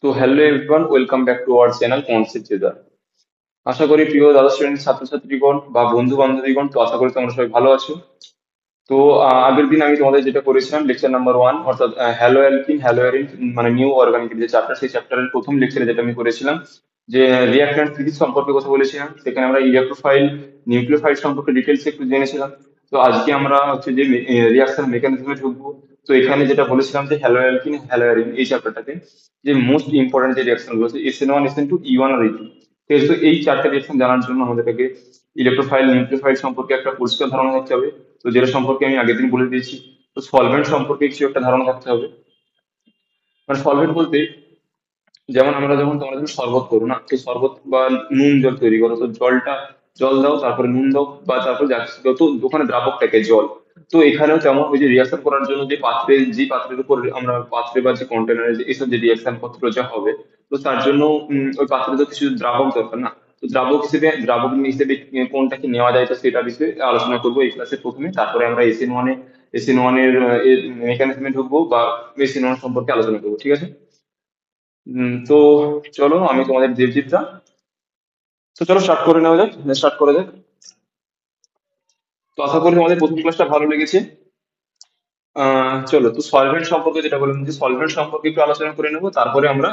তো hello everyone, welcome back to our channel concept জেদার। আশা করি প্রিয় দ্বাদশ শ্রেণীর ছাত্রছাত্রীগণ বা বন্ধু বান্ধবীগণ, তো আশা করি তোমরা সবাই ভালো আছো। তো আগের দিন আমি তোমাদের যেটা করেছিলাম লেকচার নাম্বার 1, অর্থাৎ হ্যালো অ্যালকিন হ্যালো অ্যারিন মানে নিউ অর্গানিক যে চ্যাপ্টার, সেই চ্যাপ্টারের প্রথম লেকচারে যেটা আমি করেছিলাম যে রিঅ্যাক্ট্যান্ট থিসিস সম্পর্কে কথা বলেছিলাম। সেখানে আমরা ইলেকট্রোফাইল নিউক্লিওফাইল সম্পর্কে ডিটেলস একটু জেনেছিলাম। তো আজকে আমরা হচ্ছে যে রিঅ্যাকশন মেকানিজমে ঢুকবো। তো এখানে যেটা বলেছিলাম যে হ্যালো অ্যালকিন হ্যালো অ্যারিন এই চ্যাপ্টারটাতে যে মোস্ট ইম্পর্টেন্ট যে রিঅ্যাকশন গুলো আছে SN1 SN2 E1 আর E2। তো এই চারটে রিঅ্যাকশন জানার জন্য আমাদেরকে ইলেকট্রোফাইল নিউক্লিওফাইল সম্পর্কে একটা পরিষ্কার ধারণা থাকতে হবে। তো যেটা সম্পর্কে আমি আগের দিন বলে দিয়েছি। তো সলভেন্ট সম্পর্কে কিছু একটা ধারণা থাকতে হবে। মানে সলভেন্ট বলতে যেমন আমরা তোমরা যখন শরবত করো না, সেই শরবত বা নুন জল তৈরি করো, তো জল দাও, তারপরে নুন দাও, বা তারপরে যত ওখানে দ্রাবকটাকে জল। তো এখানেও তেমন ওই যে রিয়াকশন করার জন্য যে পাত্রের উপর আমরা পাত্রে বা যে কন্টেনারে এসব যে রিয়াকশন পত্র যা হবে, তো তার জন্য ওই পাত্রে তো কিছু দ্রাবক দরকার না। তো দ্রাবক হিসেবে কোনটাকে নেওয়া যায়, তো সেটা বিষয়ে আলোচনা করবো এই ক্লাসের প্রথমে। তারপরে আমরা এসএন ওয়ানের মেকানিজমে ঢুকবো বা SN1 সম্পর্কে আলোচনা করবো, ঠিক আছে? তো চলো, আমি তোমাদের দেবজিৎদা। তো চলো স্টার্ট করে নেওয়া যাক, স্টার্ট করা যাক। তো আশা করি তোমাদের প্রথম ক্লাসটা ভালো লেগেছে। চলো, তো সলভেন্ট সম্পর্কে যেটা বললাম, যে সলভেন্ট সম্পর্কে একটু আলোচনা করে নেবো, তারপরে আমরা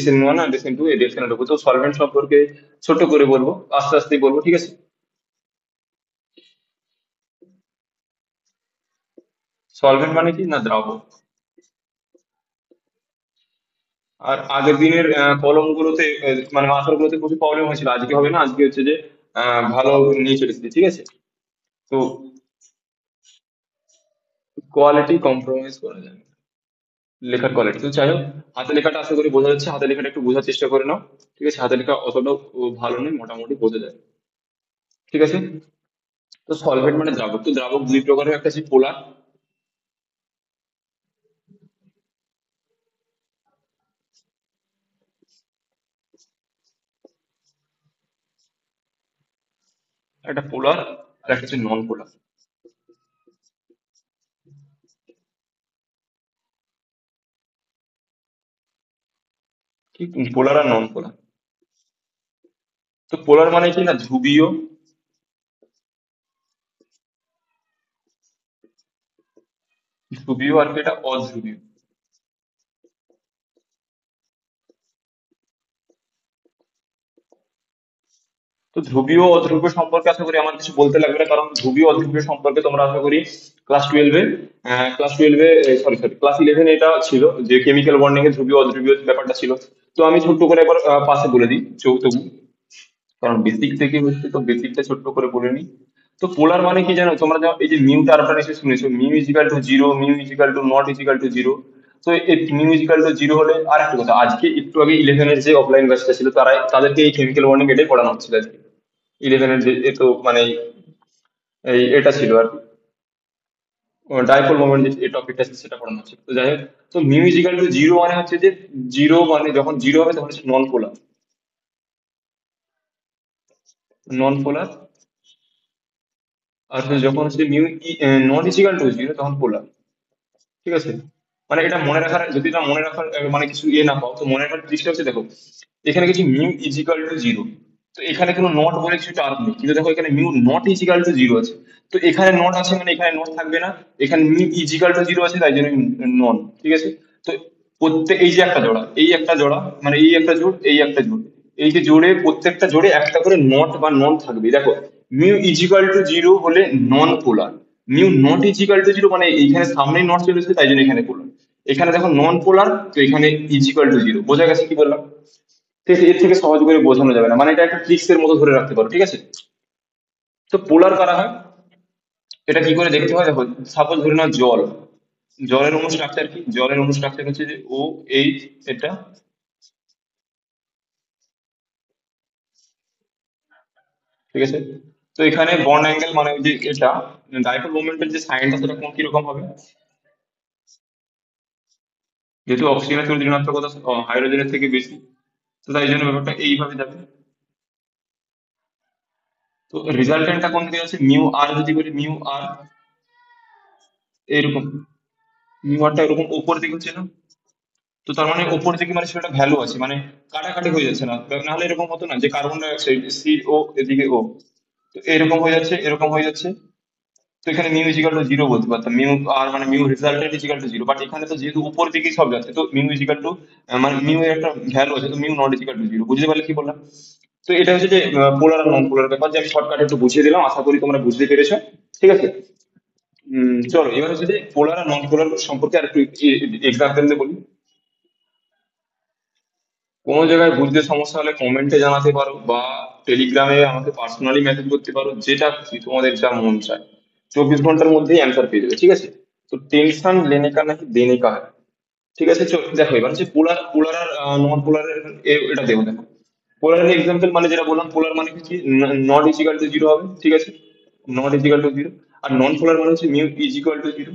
SN1 আর SN2 এই ডিরেকশনে ঢুকবো। তো সলভেন্ট সম্পর্কে ছোট করে বলবো, আস্তে আস্তে বলবো, ঠিক আছে? সলভেন্ট মানে কি না, দ্রাবক। আর আগের দিনের কলমগুলোতে মানে মাথাগুলোতে প্রচুর প্রবলেম হয়েছিল, আজকে হবে না। আজকে হচ্ছে যে ভালো নিয়ে চলে এসেছি, ঠিক আছে? তো কোয়ালিটি কম্প্রোমাইজ করা যায় না। লেখার কোয়ালিটি তো যাই হোক, হাতে লেখাটা আশা করি বোঝা যাচ্ছে। হাতে লেখাটা একটু বোঝার চেষ্টা করে নাও, ঠিক আছে? হাতে লেখা অতটাও ভালো নয়, মোটামুটি বোঝা যায়, ঠিক আছে? তো সলভেন্ট মানে দ্রাবক। তো দ্রাবক দুই প্রকারের, একটা হচ্ছে পোলার। একটা পোলার আর একটা হচ্ছে নন পোলার। ঠিক, পোলার আর নন পোলার। তো পোলার মানে কি না, ধ্রুবীয়। ধ্রুবীয় আর কি, এটা অধ্রুবীয়। তো ধ্রুবীয় ও অধ্রুবীয় সম্পর্কে আশা করি আমার কিছু বলতে লাগবে না, কারণ ধ্রুবীয় অধ্রুবীয় সম্পর্কে তোমরা আশা করি ক্লাস টুয়েলভে, সরি ক্লাস 11 এটা ছিল, যে কেমিক্যাল বন্ডিং এ ধ্রুবীয় অধ্রুবীয় ব্যাপারটা ছিল। তো আমি ছোট্ট করে একবার পাশে বলে দিই তবু, কারণ বেসিক থেকে হচ্ছে, তো বেসিকটা ছোট্ট করে বলে নিই। তো পোলার মানে কি জানো তোমরা? এই যে মিউ টার্মটা নিশ্চয়ই শুনেছো, mu equal to zero, mu equal to not equal to zero. তো এই মিউ ইজিক্যাল টু জিরো হলে, আর একটা কথা, আজকে একটু আগে 11-এর যে অফলাইন ব্যাচটা ছিল, তাদেরকে এই কেমিক্যাল বন্ডিং এটাই পড়ানো হচ্ছিল আজকে। 11-এর যে এ তো মানে এটা ছিল আর কি, ডাইপোল মোমেন্ট যে টপিকটা ছিল সেটা পড়ানো হচ্ছে। তো যাই হোক, তো মিউ ইজিক্যাল টু জিরো মানে হচ্ছে যে জিরো মানে যখন জিরো হবে তখন হচ্ছে নন পোলার। নন পোলার। আর যখন হচ্ছে mu not equal to zero তখন পোলার, ঠিক আছে? মানে এটা মনে রাখার, যদি এটা মনে রাখার মানে কিছু না পাও, তো মনে রাখার জিনিসটা হচ্ছে, দেখো এখানে কিছু মিউ ইজিক্যাল টু জিরো, তো এখানে কোনো নট বলে কিছু টার্ম নেই, কিন্তু দেখো এখানে mu not equal to zero আছে। তো এখানে নট আছে মানে এখানে নট থাকবে না। এখানে মিউ ইজিক্যাল টু জিরো আছে, তাই জন্য নন, ঠিক আছে? তো এই যে একটা জোড়া, এই একটা জোড়া, মানে এই একটা জোড়, এই একটা জোড়, এই যে জোড়ে প্রত্যেকটা জোড়ে একটা করে নট বা নন থাকবে। দেখো, মিউ ইজিক্যাল টু জিরো হলে non polar, mu not equal to zero মানে এইখানে সামনেই নট চলে এসেছে, তাই জন্য এখানে পোলার। এখানে দেখো নন পোলার, তো এখানে ইজিক্যাল টু জিরো। বোঝা গেছে কি বললাম? ঠিক আছে, এর থেকে সহজ করে বোঝানো যাবে না, মানে এটা একটা ট্রিক্স এর মতো ধরে রাখতে পারো, ঠিক আছে? তো পোলার কারা হয়, এটা কি করে দেখতে হয়? দেখো, সাপোজ ধরে নাও জল। জলের অণু স্ট্রাকচার কি? জলের অণু স্ট্রাকচার হচ্ছে যে OH, এটা, ঠিক আছে? তো এখানে বন্ড অ্যাঙ্গেল মানে ওই যে এটা ডাইপোল মোমেন্টের যে সাইনটা, সেটা কোন কিরকম হবে? যেহেতু অক্সিজেনের তুলনায় ঋণাত্মকতা হাইড্রোজেনের থেকে বেশি, তো তাই জন্য ব্যাপারটা এইভাবে যাবে। তো রেজাল্টেন্টটা কোন দিকে আছে? মিউ আর, যদি বলি মিউ আর এরকম, মিউ আরটা এরকম উপর দিকে হচ্ছে না? তো তার মানে ওপর দিকে মানে সেটা ভ্যালু আছে, মানে কাটাকাটি হয়ে যাচ্ছে না, নাহলে এরকম হতো না যে কার্বন ডাই অক্সাইড সি ও এদিকে ও, তো এরকম হয়ে যাচ্ছে, এরকম হয়ে যাচ্ছে। তো এখানে মিউ ইজিক্যাল টু জিরো বলতে পারতাম, মিউ আর মানে mu resultant equal to zero, but এখানে তো যেহেতু উপর দিকেই সব যাচ্ছে, তো মিউ ইজিক্যাল টু মানে মিউ এর একটা ভ্যালু আছে, তো mu not equal to zero. বুঝতে পারলে কি বললাম? তো এটা হচ্ছে যে পোলার আর নন পোলার ব্যাপার, যে আমি শর্টকাটে একটু বুঝিয়ে দিলাম, আশা করি তোমরা বুঝতে পেরেছো। ঠিক আছে। চলো এবার হচ্ছে যে পোলার আর নন পোলার সম্পর্কে আর একটু এক্সাম্পল দিয়ে বলি। কোনো জায়গায় বুঝতে সমস্যা হলে কমেন্টে জানাতে পারো, বা টেলিগ্রামে আমাকে পার্সোনালি মেসেজ করতে পারো, যেটা খুশি তোমাদের যা মন চায়। 24 ঘন্টার মধ্যেই অ্যান্সার পেয়ে যাবে, ঠিক আছে। তো টেনশন লেনে কা নাকি দেনে কা হয়। ঠিক আছে, চলো দেখো এবার হচ্ছে পোলার, পোলার আর নন পোলারের এটা দেখো, দেখো পোলারের এক্সাম্পল মানে যেটা বললাম, পোলার মানে কি নট ইজিক্যাল টু জিরো হবে, ঠিক আছে, নট ইজিক্যাল টু জিরো। আর নন পোলার মানে হচ্ছে মিউ ইজিক্যাল টু জিরো,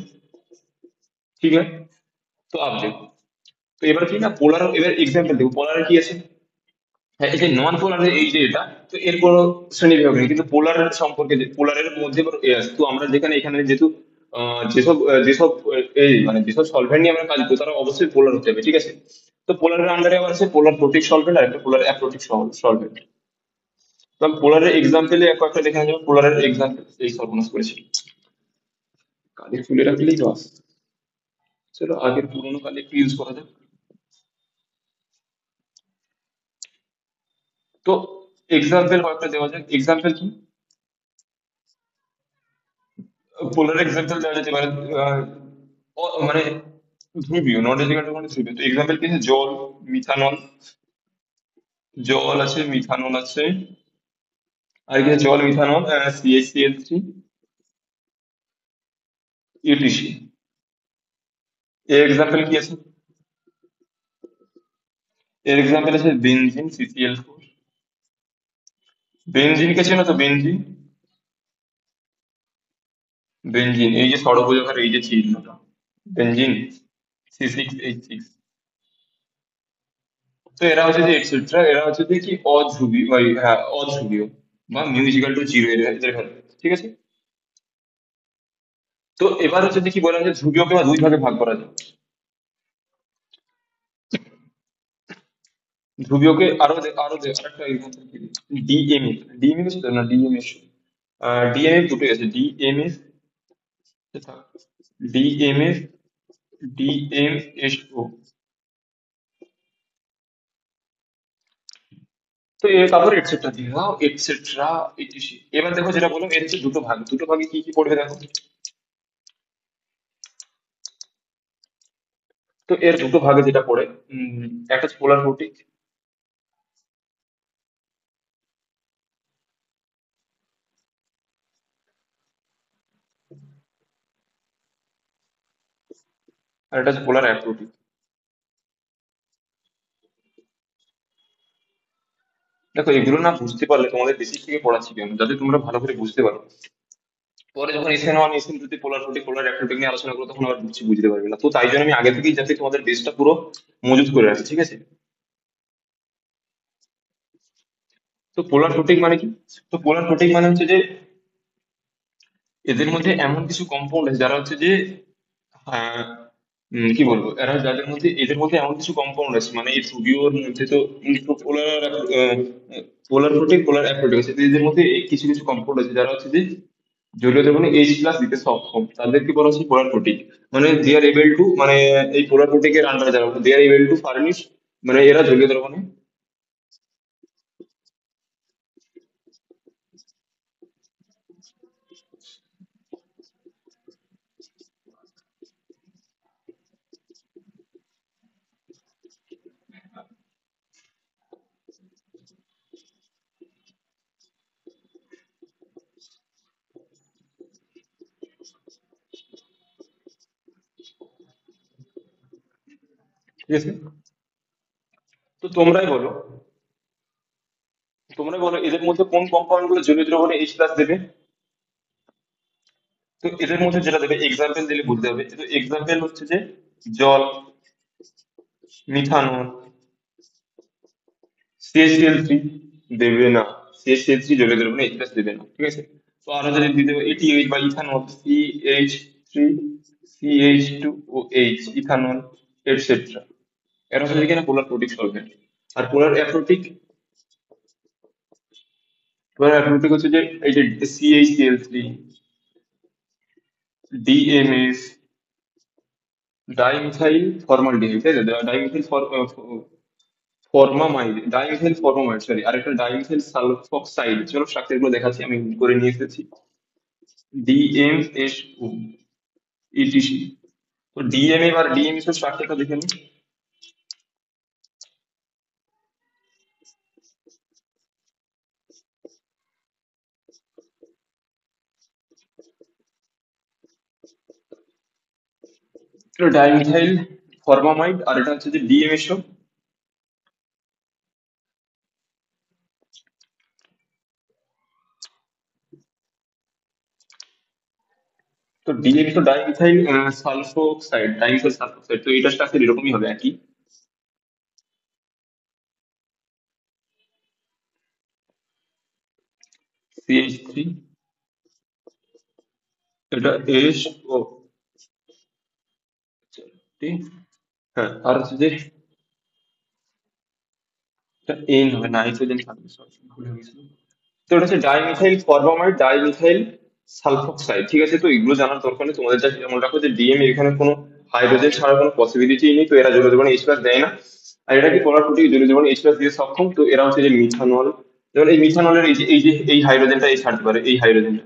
ঠিক আছে। তো আপ দেখো, তো এবার কি না পোলার, এবার এক্সাম্পল দেখো পোলারে কি আছে। হ্যাঁ, এই যে নন পোলারের এই যে এটা, তো এর কোনো শ্রেণী বিভাগ নেই, কিন্তু পোলারের সম্পর্কে যে পোলারের মধ্যে আবার এ আছে, তো আমরা যেখানে এখানে যেহেতু যেসব এই মানে যেসব সলভেন্ট নিয়ে আমরা কাজ করি তারা অবশ্যই পোলার হতে হবে, ঠিক আছে। তো পোলারের আন্ডারে আবার আছে পোলার প্রোটিক সলভেন্ট আর একটা পোলার অ্যাপ্রোটিক সলভেন্ট। তো আমি পোলারের এক্সাম্পলে কয়েকটা দেখে নেবো, পোলারের এক্সাম্পল এই সর্বনাশ করেছি, কালি খুলে রাখলেই বাস। চলো আগের পুরোনো কালি একটু ইউজ করা যাক। তো এক্সাম্পল কয়েকটা দেওয়া যাক, এক্সাম্পল কি, পোলার এক্সাম্পল দেওয়া যেতে পারে। আহ, মানে ধ্রুবীয়, নট ইজিক্যাল টু মানে ধ্রুবীয়। তো এক্সাম্পল কি আছে, জল, মিথানল, জল আছে, মিথানল আছে, আর কি আছে, জল, মিথানল, CH3, ইউটিসি। এর এক্সাম্পল কি আছে, এর এক্সাম্পল আছে বেনজিন, CCl4। বেনজিনকে চেনো তো, বেনজিন, বেনজিন এই যে ষড়ভুজাকার এই যে চিহ্নটা, বেনজিন C6H6। তো এরা হচ্ছে যে এটসেট্রা, এরা হচ্ছে যে কি অধ্রুবীয়, হ্যাঁ অধ্রুবীয়, বা মিউজিক্যাল টু জিরো এর এদের value, ঠিক আছে। তো এবার হচ্ছে যে কি বলা যায়, ধ্রুবীয়কে বা দুই ভাগে ভাগ করা যায়। ধ্রুবীয়কে আরেকটা এক্সাম্পল কি, ডিএমএফ, ডিএমএফ ছিল না, ডিএমএফ, ডিএমএফ দুটোই আছে, ডিএমএফ, ডিএমএফ, ডিএমএসও। তো তারপরে এটসেট্রা দিয়ে দাও, এটসেট্রা, ইটিসি। এবার দেখো যেটা বললাম এর হচ্ছে দুটো ভাগ, দুটো ভাগে কি কি পড়বে দেখো। তো এর দুটো ভাগে যেটা পড়ে, একটা হচ্ছে পোলার প্রোটিক, আর একটা হচ্ছে পোলার অ্যাপ্রোটিক। দেখো এগুলো না বুঝতে পারলে, তোমাদের বেসিক থেকে পড়াচ্ছি কেন, যাতে তোমরা ভালো করে বুঝতে পারো। পরে যখন SN1 SN2 তে পোলার প্রোটিক, পোলার অ্যাপ্রোটিক নিয়ে আলোচনা করো, তখন আবার বুঝছি বুঝতে পারবে না। তো তাই জন্য আমি আগে থেকেই যাতে তোমাদের বেসটা পুরো মজুত করে রাখি, ঠিক আছে। তো পোলার প্রোটিক মানে কি, তো পোলার প্রোটিক মানে হচ্ছে যে এদের মধ্যে এমন কিছু কম্পাউন্ড আছে যারা হচ্ছে যে, আহ, কি বলবো, এরা যাদের মধ্যে, এদের মধ্যে এমন কিছু কম্পাউন্ড আছে, মানে এই ধ্রুবীয়র মধ্যে তো পোলার পোলার প্রোটিক, পোলার অ্যাপ্রোটিক আছে, তো এদের মধ্যে এই কিছু কিছু কম্পাউন্ড আছে যারা হচ্ছে যে জলীয় দ্রবণে H+ দিতে সক্ষম, তাদেরকে বলা হচ্ছে পোলার প্রোটিক। মানে দে আর এবেল টু, মানে এই পোলার প্রোটিকের আন্ডারে যারা, দে আর এবেল টু ফার্নিশ, মানে এরা জলীয় দ্রবণে। ঠিক আছে, তো তোমরাই বলো এদের মধ্যে কোন কম্পাউন্ড গুলো জলীয় দ্রবণে H+ দেবে। তো এদের মধ্যে যেটা দেবে এক্সাম্পল দিলে বুঝতে হবে, তো এক্সাম্পল হচ্ছে যে জল, মিথানল, CH3 দেবে না, CH3 জলীয় দ্রবণে H+ দেবে না, ঠিক আছে। তো আরো যদি দিতে হবে ATH বা ethanol, CH3, CH2OH, ethanol, etcetera, এরা হচ্ছে কিনা পোলার প্রোটিক সলভেন্ট। আর পোলার অ্যাপ্রোটিক হচ্ছে যে এই যে CH3, DMF, ডাইমিথাইল ফর্মালডিহাইড, তাই তো? ডাইমিথাইল ফর্মামাইড, ডাইমিথাইল ফর্মামাইড, সরি, আরেকটা ডাইমিথাইল সালফক্সাইড। চলো স্ট্রাকচার গুলো দেখাচ্ছি, আমি করে নিয়ে এসেছি। DMSO, ETC। তো DMF আর DMSO স্ট্রাকচারটা দেখে নিই। ডাইমিথাইল ফর্মামাইড, আর এটা হচ্ছে যে DMSO। তো DMSO ডাইমিথাইল সালফোক্সাইড, তো এটা স্ট্রাকচার এরকমই হবে একই। CH3, এটা SO, ঠিক। হ্যাঁ, আর হচ্ছে যে এটা N হবে, নাইট্রোজেন থাকবে, sorry, ভুল হয়ে গেছিল। তো এটা হচ্ছে ডাইমিথাইল ফর্মামাইড, ডাইমিথাইল সালফোক্সাইড, ঠিক আছে? তো এগুলো জানার দরকার নেই, তোমাদের জাস্ট মনে রাখো যে এখানে কোনো হাইড্রোজেন ছাড়ার কোনো পসিবিলিটি নেই, তো এরা জলীয় জীবনে H+ দেয় না। আর এটা কি পোলার প্রোটিক, জলীয় জীবনে H+ দিয়ে সক্ষম, তো এরা হচ্ছে যে মিথানল। যেমন এই মিথানলের এই হাইড্রোজেনটা এই ছাড়তে পারে, এই হাইড্রোজেনটা।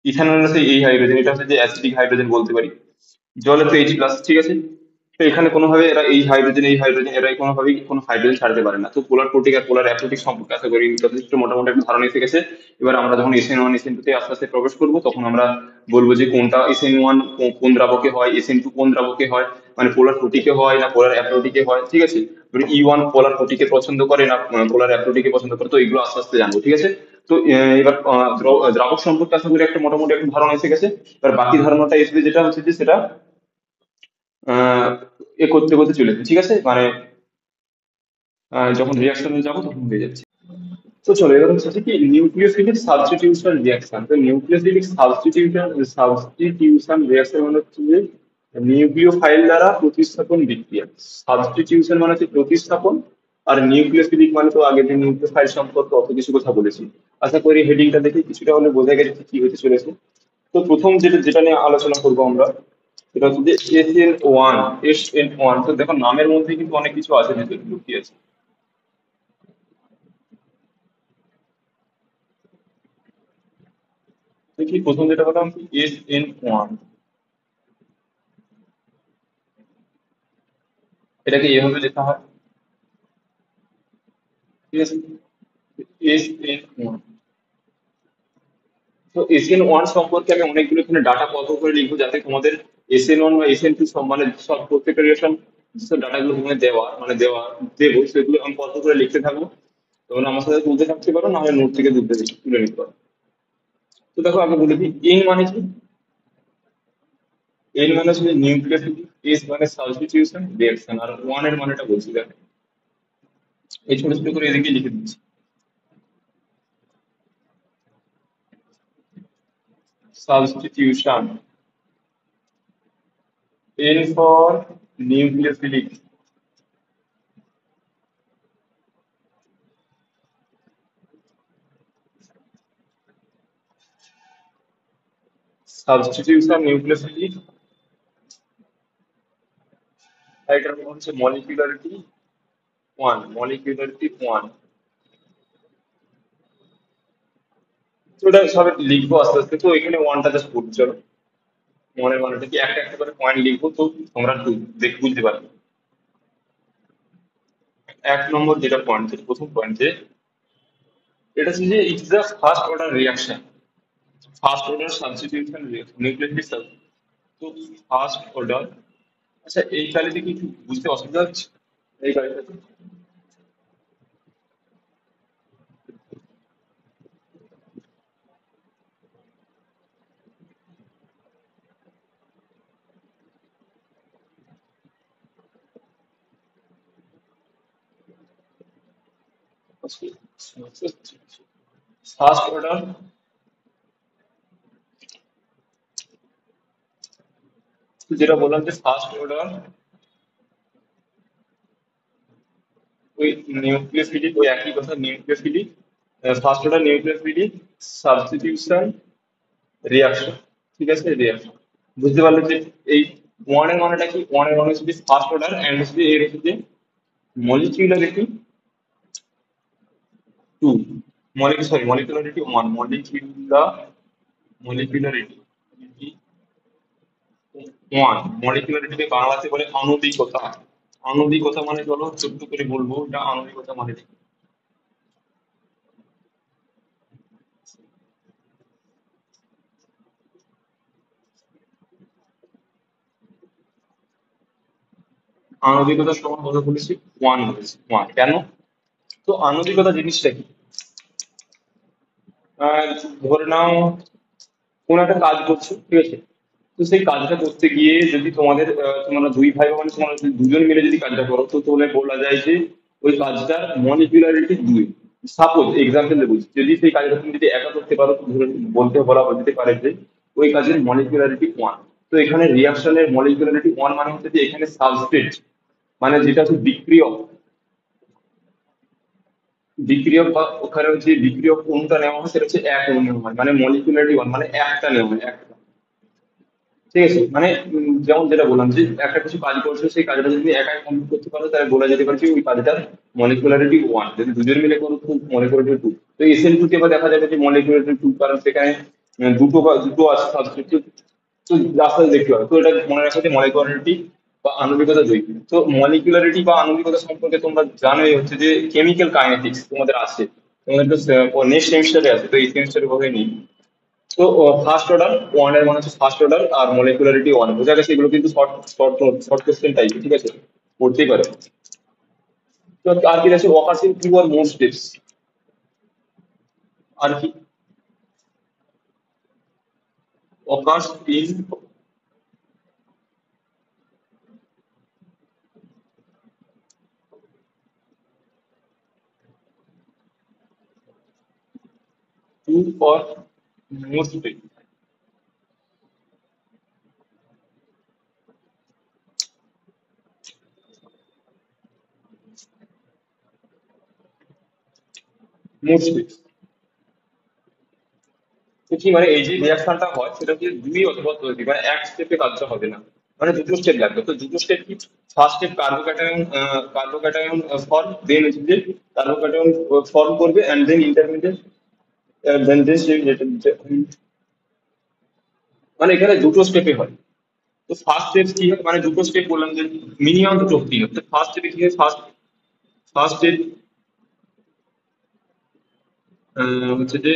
ইথানল হচ্ছে এই হাইড্রোজেন, এটা হচ্ছে যে অ্যাসিডিক হাইড্রোজেন বলতে পারি। জলে তো H+, ঠিক আছে? তো এখানে কোনোভাবে এরা এই হাইড্রোজেন এরা কোনোভাবেই কোনো হাইড্রোজেন ছাড়তে পারে না। তো পোলার প্রোটিক আর পোলার অ্যাপ্রোটিক সম্পর্কে আশা করি যথেষ্ট মোটামুটি একটা ধারণা এসে গেছে। এবার আমরা যখন SN1 SN2 তে আস্তে আস্তে প্রবেশ করবো, তখন আমরা বলবো যে কোনটা SN1 কোন দ্রাবকে হয়, SN2 কোন দ্রাবকে হয়, মানে পোলার প্রোটিকে হয় না পোলার অ্যাপ্রোটিকে হয়, ঠিক আছে? E1 পোলার প্রোটিকে পছন্দ করে না পোলার অ্যাপ্রোটিকে পছন্দ করে, তো এগুলো আস্তে আস্তে জানবো, ঠিক আছে? তো এবার দ্রাবক সম্পর্কে আশা করি একটা মোটামুটি একটা ধারণা এসে গেছে। এবার বাকি ধারণাটা এসবে, যেটা হচ্ছে যে সেটা আহ করতে করতে চলেছে, ঠিক আছে? মানে যখন রিয়াকশনে যাবো তখন হয়ে যাচ্ছে। তো চলো, এবার হচ্ছে কি নিউক্লিওফিলিক সাবস্টিটিউশন রিয়াকশন। তো নিউক্লিওফিলিক সাবস্টিটিউশন রিয়াকশন মানে হচ্ছে যে নিউক্লিওফাইল দ্বারা প্রতিস্থাপন বিক্রিয়া। সাবস্টিটিউশন মানে হচ্ছে প্রতিস্থাপন, আর নিউক্লিওফিলিক মানে তো আগে যে নিউক্লিওফাইল সম্পর্কে অত কিছু কথা বলেছি। আশা করি হেডিংটা দেখে কিছুটা হলে বোঝা গেছে কি হতে চলেছে। তো প্রথম যেটা যেটা নিয়ে আলোচনা করবো আমরা, সেটা হচ্ছে যে SN1। তো দেখো নামের মধ্যে কিন্তু অনেক কিছু আছে, যেটা লুকিয়ে আছে। দেখি প্রথম যেটা বললাম SN1, এটাকে এভাবে লেখা হয়, ঠিক আছে? SN1। তো SN1 সম্পর্কে আমি অনেকগুলো এখানে ডাটা কত করে লিখবো, যাতে তোমাদের SN1 বা SN2 সব মানে সব প্রত্যেকটা রিলেশন যেসব ডাটাগুলো তোমাদের দেওয়া দেবো, সেগুলো আমি কত করে লিখতে থাকবো। তখন আমার সাথে তুলতে থাকতে পারো, না হয় নোট থেকে তুলে নিতে পারো। তো দেখো আগে বলে দিই, এন মানে কি? এন মানে হচ্ছে নিউক্লিওফিলিক, এস মানে সাবস্টিটিউশন রিঅ্যাকশন, আর ওয়ান এর মানেটা বলছি দেখো, এই ছোট ছোট করে এদিকে লিখে দিচ্ছি। Substitution, N for nucleophilic, substitution nucleophilic, আর এটার মধ্যে হচ্ছে মলিকুলারিটি ওয়ান, মলিকুলারিটি ওয়ান। তো ওটা সব লিখবো আস্তে আস্তে, তো এখানে ওয়ানটা জাস্ট পড়ছি, চলো। ওয়ানের মানেটা কি, একটা একটা করে পয়েন্ট লিখবো, তো তোমরা দেখে বুঝতে পারবে। এক নম্বর যেটা পয়েন্ট, যেটা প্রথম পয়েন্ট, যে এটা হচ্ছে যে it's the first order reaction, first order substitution reaction, nucleophilic. তো ফার্স্ট অর্ডার, আচ্ছা এই কালিতে কি একটু বুঝতে অসুবিধা হচ্ছে? এই কালিটাতে ফার্স্ট অর্ডার, যেটা বললাম যে ফার্স্ট অর্ডার ওই নিউক্লিওফিলিক, ওই একই কথা, nucleophilic, first order nucleophilic substitution reaction, ঠিক আছে, রিয়াকশন। বুঝতে পারলে যে এই ওয়ানের মানেটা কি? ওয়ানের মানে হচ্ছে ফার্স্ট অর্ডার, এন্ড হচ্ছে এর হচ্ছে যে মলিকিউলারিটি টু, মলিকুলারিটি ওয়ান, মলিকুলারিটি ওয়ান। মলিকুলারিটিকে বাংলাতে বলে আণবিকতা। আণবিকতা মানে চলো ছোট্ট করে বলবো, এটা আণবিকতা মানে কি? আণবিকতা সমান কথা বলেছি, ওয়ান বলেছি, ওয়ান কেন? তো আণবিকতা জিনিসটা কি? আহ, ধরে নাও কোন একটা কাজ করছো, ঠিক আছে, তো সেই কাজটা করতে গিয়ে যদি তোমরা দুই ভাই বোন, তোমরা যদি দুজন মিলে যদি কাজটা করো, তো তাহলে বলা যায় যে ওই কাজটার মলিকুলারিটি দুই। সাপোজ এক্সাম্পল দেবো, যদি সেই কাজটা তুমি যদি একা করতে পারো, তো ধরে বলা যেতে পারে যে ওই কাজের মলিকুলারিটি ওয়ান। তো এখানে রিয়াকশনের মলিকুলারিটি ওয়ান মানে হচ্ছে যে এখানে সাবস্ট্রেট, মানে যেটা হচ্ছে বিক্রিয়ক, বিক্রিয়ক বা ওখানে হচ্ছে বিক্রিয়ক কোনটা নেওয়া হয় সেটা হচ্ছে এক অণু নেওয়া হয়, মানে মলিকুলারিটি ওয়ান মানে একটা নেওয়া হয়, একটা। ঠিক আছে, মানে যেমন যেটা বললাম যে একটা কিছু কাজ করছো, সেই কাজটা যদি তুমি একাই কমপ্লিট করতে পারো, তাহলে বলা যেতে পারে যে ওই কাজটার মলিকুলারিটি ওয়ান। যদি দুজন মিলে করো তো মলিকুলারিটি টু। তো এসএন টু তে এবার দেখা যাবে যে মলিকুলারিটি টু, কারণ সেখানে দুটো আছে সাবস্ট্রেট। তো রাস্তায় দেখতে হবে, তো এটা মনে রাখো যে মলিকুলারিটি বা আণবিকতা দুই। তো মলিকুলারিটি বা আণবিকতা সম্পর্কে তোমরা জানোই হচ্ছে যে কেমিক্যাল কাইনেটিক্স তোমাদের আছে, তোমাদের তো নেক্সট সেমিস্টারে আছে, তো এই সেমিস্টারে বোধহয় নেই। তো ফার্স্ট অর্ডার ওয়ান এর মানে হচ্ছে ফার্স্ট অর্ডার, আর মলিকুলারিটি ওয়ান, বোঝা গেছে? এগুলো কিন্তু short short short question type, ঠিক আছে, পড়তেই পারে। তো আর কি আছে? Occurs in two or more steps, আর কি? Occurs in two or more step. More steps তো কি মানে এই যে রিয়াকশনটা হয় সেটা হচ্ছে দুই অথবা তৈরি, মানে এক স্টেপে কাজটা হবে না, মানে দুটো স্টেপ লাগবে। তো দুটো স্টেপ কি? First step carbocation, carbocation form, then হচ্ছে যে কার্বোক্যাটায়ন ফর্ম করবে, and then intermediate, then this, মানে এখানে দুটো স্টেপে হয়। তো ফার্স্ট স্টেপ কি হয়, মানে দুটো স্টেপ বললাম যে মিনিমাম দুটো হতেই হবে। তো ফার্স্ট স্টেপে কি হয়? ফার্স্ট ফার্স্ট স্টেপ হচ্ছে যে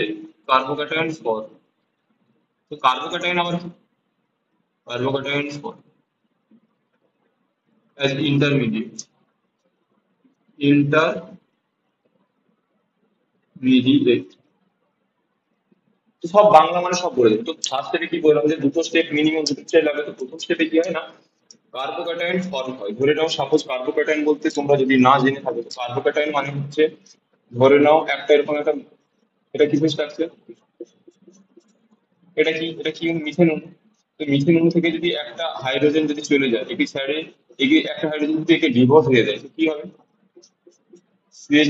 কার্বোক্যাটায়ন ফর্ম। তো কার্বোক্যাটায়ন আবার কি? Carbocation form as intermediate. তো সব বাংলা মানে সব বলে দেবে। তো ফার্স্ট স্টেপে কি বললাম যে দুটো স্টেপ, মিনিমাম দুটো স্টেপ লাগবে। তো প্রথম স্টেপে কি হয় না, কার্বোক্যাটায়ন ফর্ম হয়। ধরে নাও সাপোজ কার্বোক্যাটায়ন বলতে তোমরা যদি না জেনে থাকো, তো কার্বোক্যাটায়ন মানে হচ্ছে, ধরে নাও একটা এরকম একটা, এটা কি স্ট্রাকচার, এটা কি মিথেন অণু। তো মিথেন অণু থেকে যদি একটা হাইড্রোজেন যদি চলে যায় একই সাইডে, এগিয়ে একটা হাইড্রোজেন যদি একে ডিভোর্স হয়ে যায়, তো কি হবে? সিএইচ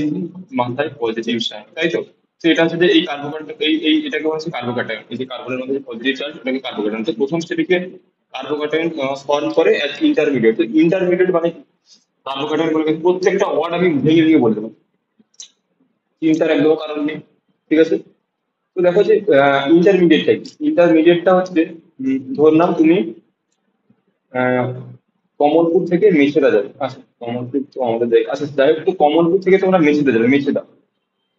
মাথায় পজিটিভ সাইন, তাই তো? তো এটা হচ্ছে যে এই কার্বোক্যাটায়ন, এটাকে বলা হচ্ছে কার্বোক্যাটায়ন। এই যে কার্বনের মধ্যে পজিটিভ চার্জ, এটাকে কার্বোক্যাটায়ন। তো প্রথম স্টেপে কার্বোক্যাটায়ন ফর্ম করে অ্যাজ ইন্টারমিডিয়েট। তো ইন্টারমিডিয়েট মানে কার্বোক্যাটায়ন বলে গেছে, প্রত্যেকটা ওয়ার্ড আমি ভেঙে ভেঙে বলে দেবো, চিন্তার একদম কারণ নেই, ঠিক আছে। তো দেখো যে ইন্টারমিডিয়েটটা কি? ইন্টারমিডিয়েটটা হচ্ছে ধরলাম তুমি আহ, কমলপুর থেকে মেছেদা যাবে। আচ্ছা, কমলপুর তো আমাদের জায়গা, আচ্ছা যাই হোক, তো কমলপুর থেকে তোমরা মেছেদা যাবে, মেছেদা।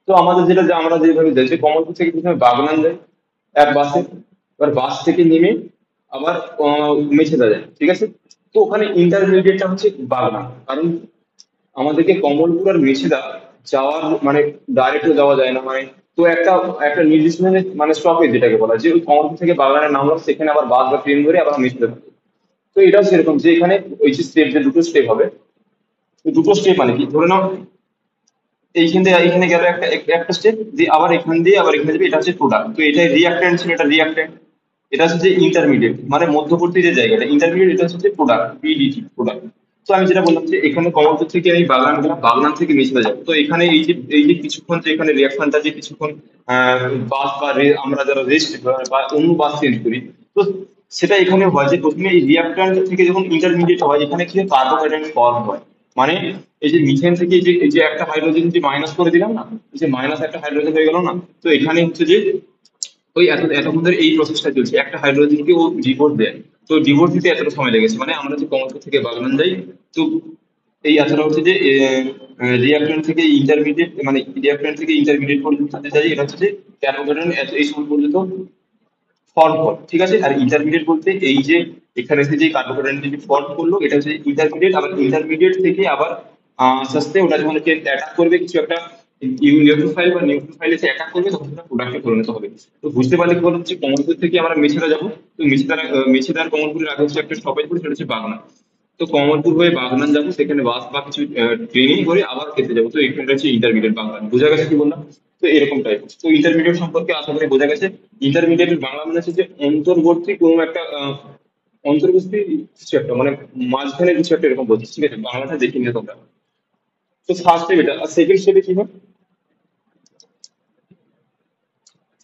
তো আমাদের যেটা যে আমরা যেভাবে যাই, যে কমলপুর থেকে প্রথমে বাগনান যাই এক বাসে, এবার বাস থেকে নেমে আবার মেছেদা যায়, ঠিক আছে। তো ওখানে ইন্টারমিডিয়েটটা হচ্ছে বাগনান, কারণ আমাদেরকে কমলপুর আর মেছেদা যাওয়ার মানে ডাইরেক্টও যাওয়া যায় না, মানে তো একটা একটা নির্দিষ্ট মানে স্টপেজ যেটাকে বলা হয়, যে ওই কমলপুর থেকে বাগনানে নামলাম, সেখানে আবার বাস বা ট্রেন ধরে আবার মেছেদা থাকবে। তো এটাও সেরকম, যে এখানে ওই যে স্টেপ, যে দুটো স্টেপ হবে, তো দুটো স্টেপ মানে কি, ধরে নাও এইখান দিয়ে এখানে গেল একটা একটা স্টেপ, দিয়ে আবার এখান দিয়ে আবার এখানে যাবে, এটা হচ্ছে প্রোডাক্ট। তো এটা রিয়াক্ট্যান্ট ছিল, এটা রিয়াক্ট্যান্ট। এটা হচ্ছে যে ইন্টারমিডিয়েট, মানে মধ্যবর্তী যে জায়গাটা ইন্টারমিডিয়েট, এটা হচ্ছে প্রোডাক্ট, পিডিটি প্রোডাক্ট। তো আমি যেটা বললাম যে এখানে কমলপুর থেকে আমি বাগনান গেলাম, বাগনান থেকে মিছিলে যাবো। তো এখানে এই যে কিছুক্ষণ যে এখানে রিয়াকশনটা যে কিছুক্ষণ বাস বা আমরা যারা রেস্ট বা অন্য বাস চেঞ্জ করি, তো সেটা এখানে হয় যে প্রথমে এই রিয়াক্ট্যান্ট থেকে যখন ইন্টারমিডিয়েট হয় এখানে কি কার্বোহাইড্রেট ফর্ম হয়। মানে এই যে মিথেন থেকে এই যে একটা হাইড্রোজেন যে মাইনাস করে দিলাম না, এই যে মাইনাস একটা হাইড্রোজেন হয়ে গেল না, তো এখানে হচ্ছে যে ওই এতক্ষণ ধরে এই প্রসেসটা চলছে, একটা হাইড্রোজেনকে ও ডিভোর্স দেয়। তো ডিভোর্স দিতে এতটা সময় লেগেছে, মানে আমরা যে কমলপুর থেকে বাগনান যাই, তো এই এতটা হচ্ছে যে রিয়াক্ট্যান্ট থেকে ইন্টারমিডিয়েট, মানে রিয়াক্ট্যান্ট থেকে ইন্টারমিডিয়েট পর্যন্ত যেতে যাই, এটা হচ্ছে যে ক্যার্বোকেটন এই সময় পর্যন্ত ফর্ম করে, ঠিক আছে। আর ইন্টারমিডিয়েট বলতে এই যে এখানে এসে যে কার্বোহাইড্রেট ফর্ম করলো এটা হচ্ছে ইন্টারমিডিয়েট, আবার ইন্টারমিডিয়েট থেকে আবার আস্তে আস্তে ওটা যখন অ্যাটাক করবে কিছু একটা ইলেকট্রোফাইল বা নিউক্লিওফাইল এসে অ্যাটাক করবে, তখন সেটা প্রোডাক্টে পরিণত হবে। তো বুঝতে পারলে কি বলতো যে কমলপুর থেকে আমরা মেছেদা যাবো। তো মেছেদার কমলপুরের আগে হচ্ছে একটা স্টপেজ পড়ে, সেটা হচ্ছে বাগনান। তো কমলপুর হয়ে বাগনান যাবো, সেখানে বাস বা কিছু ট্রেনিং করে আবার খেতে যাবো। তো এখানটা হচ্ছে ইন্টারমিডিয়েট বাগনান, বোঝা গেছে কি বললাম? তো এরকম টাইপ। তো ইন্টারমিডিয়েট সম্পর্কে আশা করি বোঝা গেছে। ইন্টারমিডিয়েটের বাংলা মানে হচ্ছে যে অন্তর্বর্তী কোনো একটা অন্তর্বর্তী কিছু একটা, মানে মাঝখানে কিছু একটা এরকম বলছিস, ঠিক আছে, বাংলাটা দেখে নিয়ে তোমরা। তো ফার্স্ট স্টেপ এটা, আর সেকেন্ড স্টেপে কি হয়?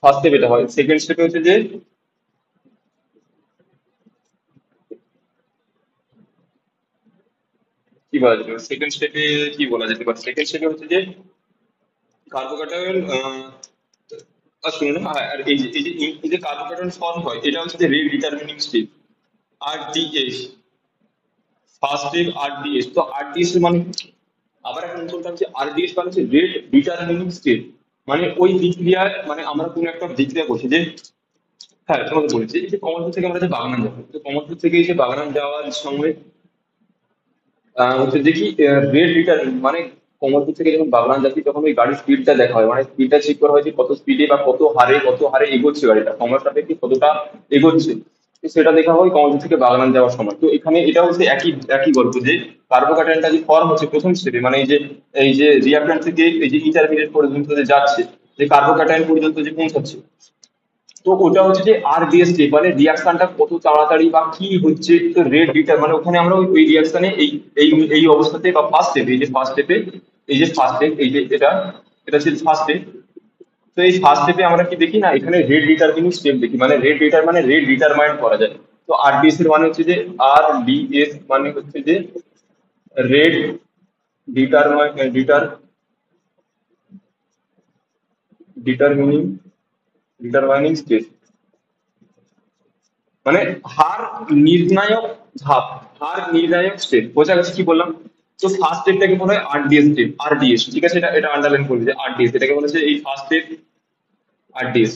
ফার্স্ট স্টেপ এটা হয়, সেকেন্ড স্টেপে হচ্ছে যে কি বলা যেতে পারে, সেকেন্ড স্টেপে কি বলা যেতে পারে, সেকেন্ড স্টেপে হচ্ছে যে কার্বোক্যাটায়ন শুনুন, হ্যাঁ, আর এই যে কার্বোক্যাটায়ন ফর্ম হয় এটা হচ্ছে যে rate determining step, RDS। First step RDS। তো RDS এর মানে কি? আবার একটা নতুন টার্ম হচ্ছে RDS, মানে হচ্ছে রেট ডিটারমিনিং স্টেপ। মানে ওই বিক্রিয়ায়, মানে আমরা কোনো একটা বিক্রিয়া করছি যে, হ্যাঁ তোমাকে বলেছি এই যে কমলপুর থেকে আমরা যে বাগানান যাবো, তো কমলপুর থেকে এই যে বাগানান যাওয়ার সময় হচ্ছে দেখি রেট ডিটারমিন, মানে কমলপুর থেকে যখন বাগনান যাচ্ছি তখন ওই গাড়ির স্পিডটা দেখা হয়, মানে স্পিডটা চেক করা হয় যে কত স্পিডে বা কত হারে এগোচ্ছে গাড়িটা, সময়ের সাপেক্ষে কতটা এগোচ্ছে। তো সেটা দেখা হয় কমলপুর থেকে বাগনান যাওয়ার সময়। তো এখানে এটা হচ্ছে একই একই গল্প যে কার্বোক্যাটায়নটা যে ফর্ম হচ্ছে প্রথম স্টেপে, মানে এই যে রিয়াক্ট্যান্ট থেকে এই যে ইন্টারমিডিয়েট পর্যন্ত যে যাচ্ছে, যে কার্বোক্যাটায়ন পর্যন্ত যে পৌঁছাচ্ছে, তো ওটা হচ্ছে যে RDS, মানে রিয়াকশনটা কত তাড়াতাড়ি বা কি হচ্ছে, তো রেট ডিটার, মানে ওখানে আমরা ওই রিয়াকশনে এই এই অবস্থাতে বা ফার্স্ট স্টেপে, এই যে ফার্স্ট স্টেপে, এই যে ফার্স্ট স্টেপ, এই যে এটা এটা হচ্ছে ফার্স্ট স্টেপ। তো এই ফার্স্ট স্টেপে আমরা কি দেখি না, এখানে রেট ডিটারমিনিং স্টেপ দেখি, মানে রেট ডিটারমাইন করা যায়। তো RDS এর মানে হচ্ছে যে RDS মানে হচ্ছে যে rate deter determining determining step, মানে হার নির্ণায়ক ধাপ, হার নির্ণায়ক স্টেপ, বোঝা গেছে কি বললাম? তো ফার্স্ট স্টেপটাকে বলা হয় RDS স্টেপ, RDS, ঠিক আছে, এটা আন্ডারলাইন করবে যে RDS, এটাকে বলা হচ্ছে এই first step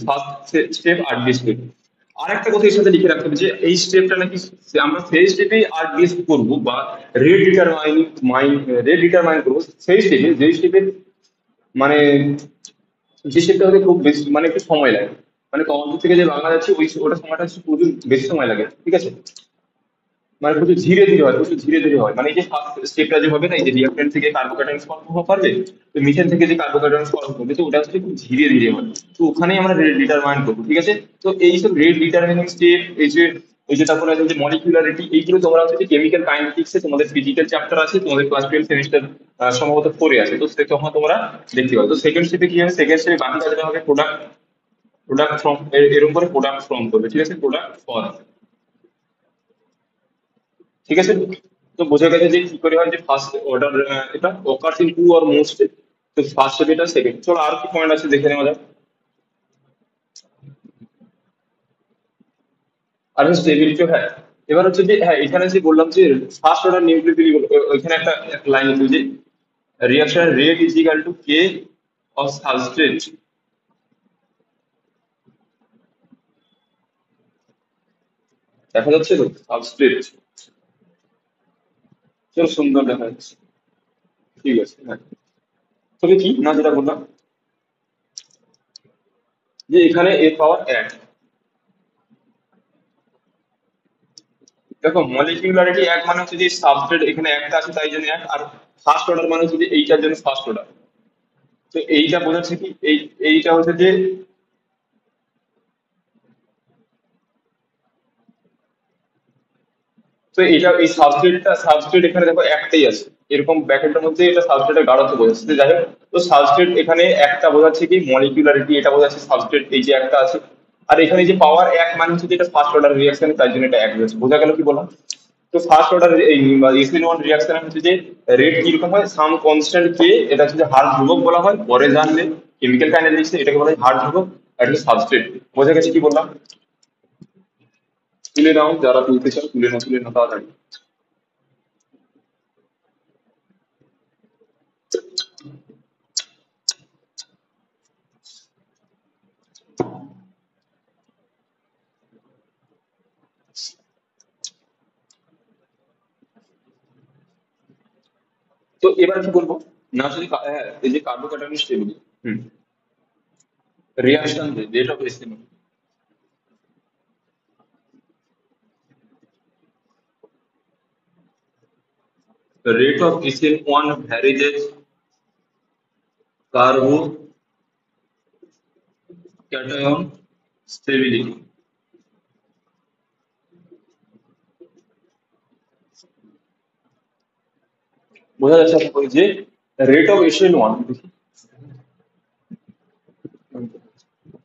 first step RDS step. আর একটা কথা এর সাথে লিখে রাখতে হবে যে এই স্টেপটা নাকি আমরা সেই স্টেপে RDS করবো বা rate determine mine rate determine করবো সেই স্টেপে, যেই স্টেপে মানে যে স্টেপটা হতে খুব বেশি, মানে একটু সময় লাগে, মানে কমলপুর থেকে যে বাংলা যাচ্ছে ওটা সময়টা হচ্ছে প্রচুর বেশি সময় লাগে, ঠিক আছে। মানে প্রচুর ধীরে ধীরে হয়, প্রচুর ধীরে ধীরে হয়, মানে এই যে ফার্স্ট স্টেপটা যে হবে না, এই যে রিঅ্যাক্ট্যান্ট থেকে কার্বোক্যাটায়ন ফর্ম পারবে, তো মিথেন থেকে যে কার্বোক্যাটায়ন ফর্ম করবে, তো ওটা হচ্ছে খুব ধীরে ধীরে হয়। তো ওখানেই আমরা রেট ডিটারমাইন করবো, ঠিক আছে। তো এইসব রেট ডিটারমিনিং স্টেপ, এই যে তারপরে আছে যে মলিকুলারিটি, এইগুলো তোমরা হচ্ছে যে কেমিক্যাল কাইনেটিক্সে তোমাদের ফিজিক্যাল চ্যাপ্টার আছে, তোমাদের ক্লাস 12 সেমিস্টার সম্ভবত 4 আছে, তো তখন তোমরা দেখতে পাবে। তো সেকেন্ড স্টেপে কি হবে, সেকেন্ড স্টেপে বাকি কাজটা হবে প্রোডাক্ট প্রোডাক্ট ফর্ম, এরকম করে প্রোডাক্ট ফর্ম করবে, ঠিক আছে, প্রোডাক্ট ফর্ম, ঠিক আছে। তো বোঝা গেছে যে কি করে হয় যে ফার্স্ট অর্ডার, এটা occurs in two or more step। তো ফার্স্ট স্টেপ এটা, সেকেন্ড, চলো আর কি পয়েন্ট আছে দেখে নেওয়া যাক। আর স্টেবিলিটি, হ্যাঁ। এবার হচ্ছে যে, হ্যাঁ, এখানে যে বললাম যে ফার্স্ট অর্ডার নিউক্লিওফিলিক, ওইখানে একটা লাইন আছে যে reaction rate is equal to K of substrate, দেখা যাচ্ছে তো সাবস্ট্রেট, চলো সুন্দর দেখা যাচ্ছে, ঠিক আছে, হ্যাঁ। তবে কি না, যেটা বললাম যে এখানে এর পাওয়ার এক, দেখো মলিকিউলারিটি এক মানে হচ্ছে যে সাবস্ট্রেট এখানে একটা আছে তাই জন্য এক, আর ফার্স্ট অর্ডার মানে হচ্ছে যে এইটার জন্য ফার্স্ট অর্ডার। তো এইটা বোঝাচ্ছে কি, এইটা হচ্ছে যে তো এটা এই সাবস্ট্রেট এখানে দেখো একটাই আছে, এরকম ব্র্যাকেটের মধ্যে এটা সাবস্ট্রেটের গাঢ়ত্ব বোঝাচ্ছে। তো যাই হোক, তো সাবস্ট্রেট এখানে একটা বোঝাচ্ছে কি মলিকুলারিটি, এটা বোঝাচ্ছে সাবস্ট্রেট এই যে একটা আছে। আর এখানে যে পাওয়ার এক মানে হচ্ছে যে এটা ফার্স্ট অর্ডার রিঅ্যাকশন, তাই জন্য এটা এক হচ্ছে। বোঝা গেল কি বললাম? তো ফার্স্ট অর্ডার এই SN1 রিঅ্যাকশন হচ্ছে যে রেট কিরকম হয়, সাম কনস্ট্যান্ট কে, এটা হচ্ছে যে হার ধ্রুবক বলা হয়। পরে জানলে কেমিক্যাল কাইনেটিক্সে এটাকে বলা হয় হার ধ্রুবক, আর এটা সাবস্ট্রেট। বোঝা গেছে কি বললাম? তুলে নাও, যারা তুলতে চাও তুলে নাও তাড়াতাড়ি। তো এবার কি বলবো, না যদি হ্যাঁ এই যে carbocation stability, hmm, reaction rate of SN, the rate of SN1 varies carbocation stability. বোঝা যাচ্ছে আশা করি যে রেট অফ SN1,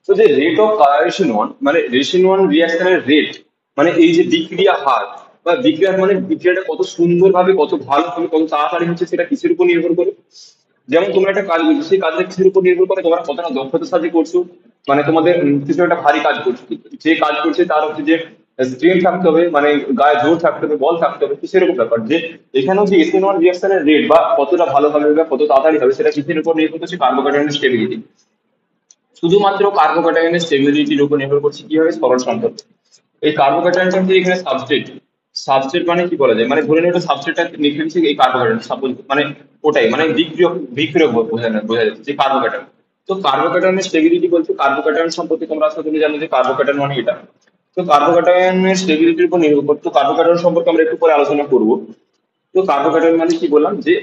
তো যে রেট অফ SN1 মানে SN1 রিঅ্যাকশনের রেট, মানে এই যে বিক্রিয়া হার বা বিক্রিয়ার মানে বিক্রিয়াটা কত সুন্দরভাবে কত ভালোভাবে কত তাড়াতাড়ি হচ্ছে সেটা কিসের উপর নির্ভর করে। যেমন তোমরা একটা কাজ করছো, সেই কাজটা কিসের উপর নির্ভর করে, তোমরা কতটা দক্ষতার সাথে করছো। মানে তোমাদের কিছু একটা ভারী কাজ করছো, যে কাজ করছে তার হচ্ছে যে স্ট্রেন থাকতে হবে, মানে গায়ে জোর থাকতে হবে, বল থাকতে হবে। তো সেরকম ব্যাপার যে এখানেও যে SN1 রিঅ্যাকশনের রেট বা কতটা ভালো হবে বা কত তাড়াতাড়ি হবে সেটা কিসের উপর নির্ভর করছে, কার্বোক্যাটায়নের স্টেবিলিটি। শুধুমাত্র কার্বোক্যাটায়নের স্টেবিলিটির উপর নির্ভর করছে কি হবে, সরল সম্পর্ক। এই কার্বোক্যাটায়নটা হচ্ছে এখানে সাবস্ট্রেট। সাবস্ট্রেট মানে কি বলা যায়, মানে ধরে নিয়ে সাবস্ট্রেটটা লিখে দিচ্ছি এই কার্বোক্যাটায়ন সাপোজ, মানে ওটাই মানে বিক্রিয়ক বোঝা যাচ্ছে যে কার্বোক্যাটায়ন। তো কার্বোক্যাটায়নের স্টেবিলিটি বলতে কার্বোক্যাটায়ন সম্পর্কে তোমরা আশা করি জানো যে কার্বোক্যাটায়ন মানে এটা। তো কার্বোক্যাটায়নের স্টেবিলিটির উপর নির্ভর করতো। কার্বোক্যাটায়ন সম্পর্কে আমরা একটু পরে আলোচনা করব। তো কার্বোক্যাটায়ন মানে কি বললাম যে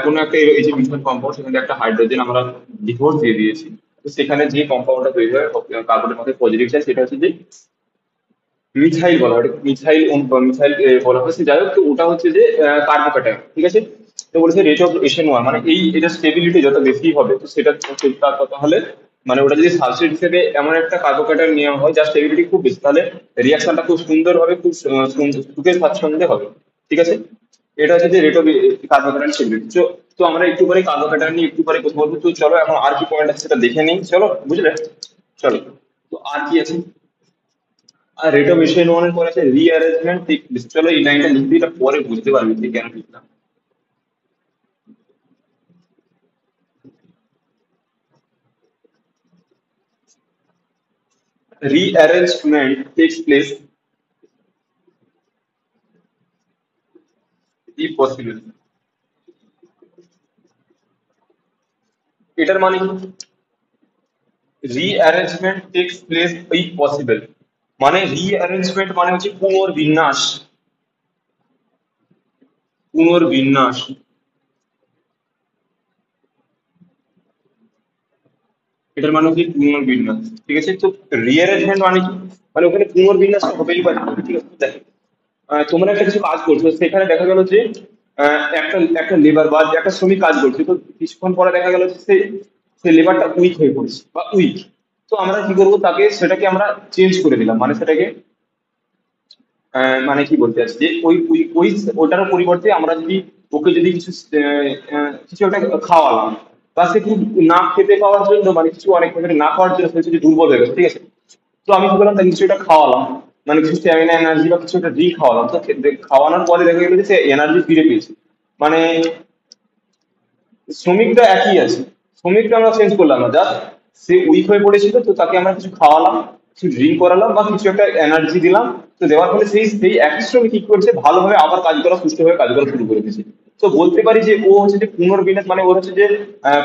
কোনো একটা এই যে মিথেন কম্পাউন্ড, সেখানে একটা হাইড্রোজেন আমরা ডিভোর্স দিয়ে দিয়েছি। তো সেখানে যে কম্পাউন্ডটা তৈরি হয় কার্বনের মধ্যে পজিটিভ চার্জ, সেটা হচ্ছে যে মিথাইল বলা হয়, মিথাইল মিথাইল বলা হচ্ছে। যাই হোক, তো ওটা হচ্ছে যে কার্বোক্যাটায়ন, ঠিক আছে। তো বলেছে রেট অফ SN1 মানে এই এটা স্টেবিলিটি যত বেশি হবে তো সেটা তাহলে মানে ওটা যদি সাবস্ট্রেট হিসেবে এমন একটা কার্বোক্যাটায়ন নেওয়া হয় যার স্টেবিলিটি খুব বেশি, তাহলে রিয়াকশনটা খুব সুন্দর হবে, খুব সুখে স্বাচ্ছন্দ্যে হবে, ঠিক আছে। এটা হচ্ছে যে রেট অফ কার্বোক্যাটায়ন স্টেবিলিটি। তো আমরা একটু পরে কার্বোক্যাটায়ন নিয়ে একটু পরে কথা বলবো। তো চলো এখন আর কি পয়েন্ট আছে সেটা দেখে নিই, চলো বুঝলে। চলো, তো আর কি আছে, আর রেট অফ SN1 এর পরে আছে রিঅ্যারেঞ্জমেন্ট। চলো এই লাইনটা লিখবি, এটা পরে বুঝতে পারবি যে কেন লিখলাম। Rearrangement takes place if possible. এটার মানে কি, rearrangement takes place if possible, মানে রিঅ্যারেঞ্জমেন্ট মানে হচ্ছে পুনর্বিন্যাস। পুনর্বিন্যাস, এটার মানে হচ্ছে পুনর্বিন্যাস, ঠিক আছে। তো রিঅ্যারেঞ্জমেন্ট মানে কি, মানে ওখানে পুনর্বিন্যাস হবেই পারে, ঠিক আছে। দেখো, তোমরা একটা কিছু কাজ করছো, সেখানে দেখা গেল যে একটা একটা লেবার বা একটা শ্রমিক কাজ করছে। তো কিছুক্ষণ পরে দেখা গেল যে সে সে লেবারটা উইক হয়ে পড়েছে বা উইক। তো আমরা কি করবো, তাকে সেটাকে আমরা চেঞ্জ করে দিলাম, মানে সেটাকে মানে কি বলতে চাচ্ছি যে ওই ওটার পরিবর্তে আমরা যদি ওকে যদি কিছু কিছু একটা খাওয়ালাম, বা সে খুব না খেতে পাওয়ার জন্য মানে কিছু অনেক ক্ষেত্রে না খাওয়ার জন্য সে যদি দুর্বল হয়ে গেছে, ঠিক আছে। তো আমি কি করলাম, তাকে কিছু একটা খাওয়ালাম, মানে কিছু স্ট্যামিনা এনার্জি বা কিছু একটা ড্রিঙ্ক খাওয়ালাম। তো খাওয়ানোর পরে দেখা গেলো যে সে এনার্জি ফিরে পেয়েছে। মানে শ্রমিকটা একই আছে, শ্রমিকটা আমরা চেঞ্জ করলাম না, জাস্ট সে উইক হয়ে পড়েছিল, তো তাকে আমরা কিছু খাওয়ালাম, কিছু ড্রিঙ্ক করালাম বা কিছু একটা এনার্জি দিলাম। তো দেওয়ার ফলে সেই সেই একই শ্রমিক কি করছে, ভালোভাবে আবার কাজ করা, সুস্থভাবে কাজ করা শুরু করে দিয়েছে। তো বলতে পারি যে ও হচ্ছে যে পুনর্বিন্যাস, মানে ওর হচ্ছে যে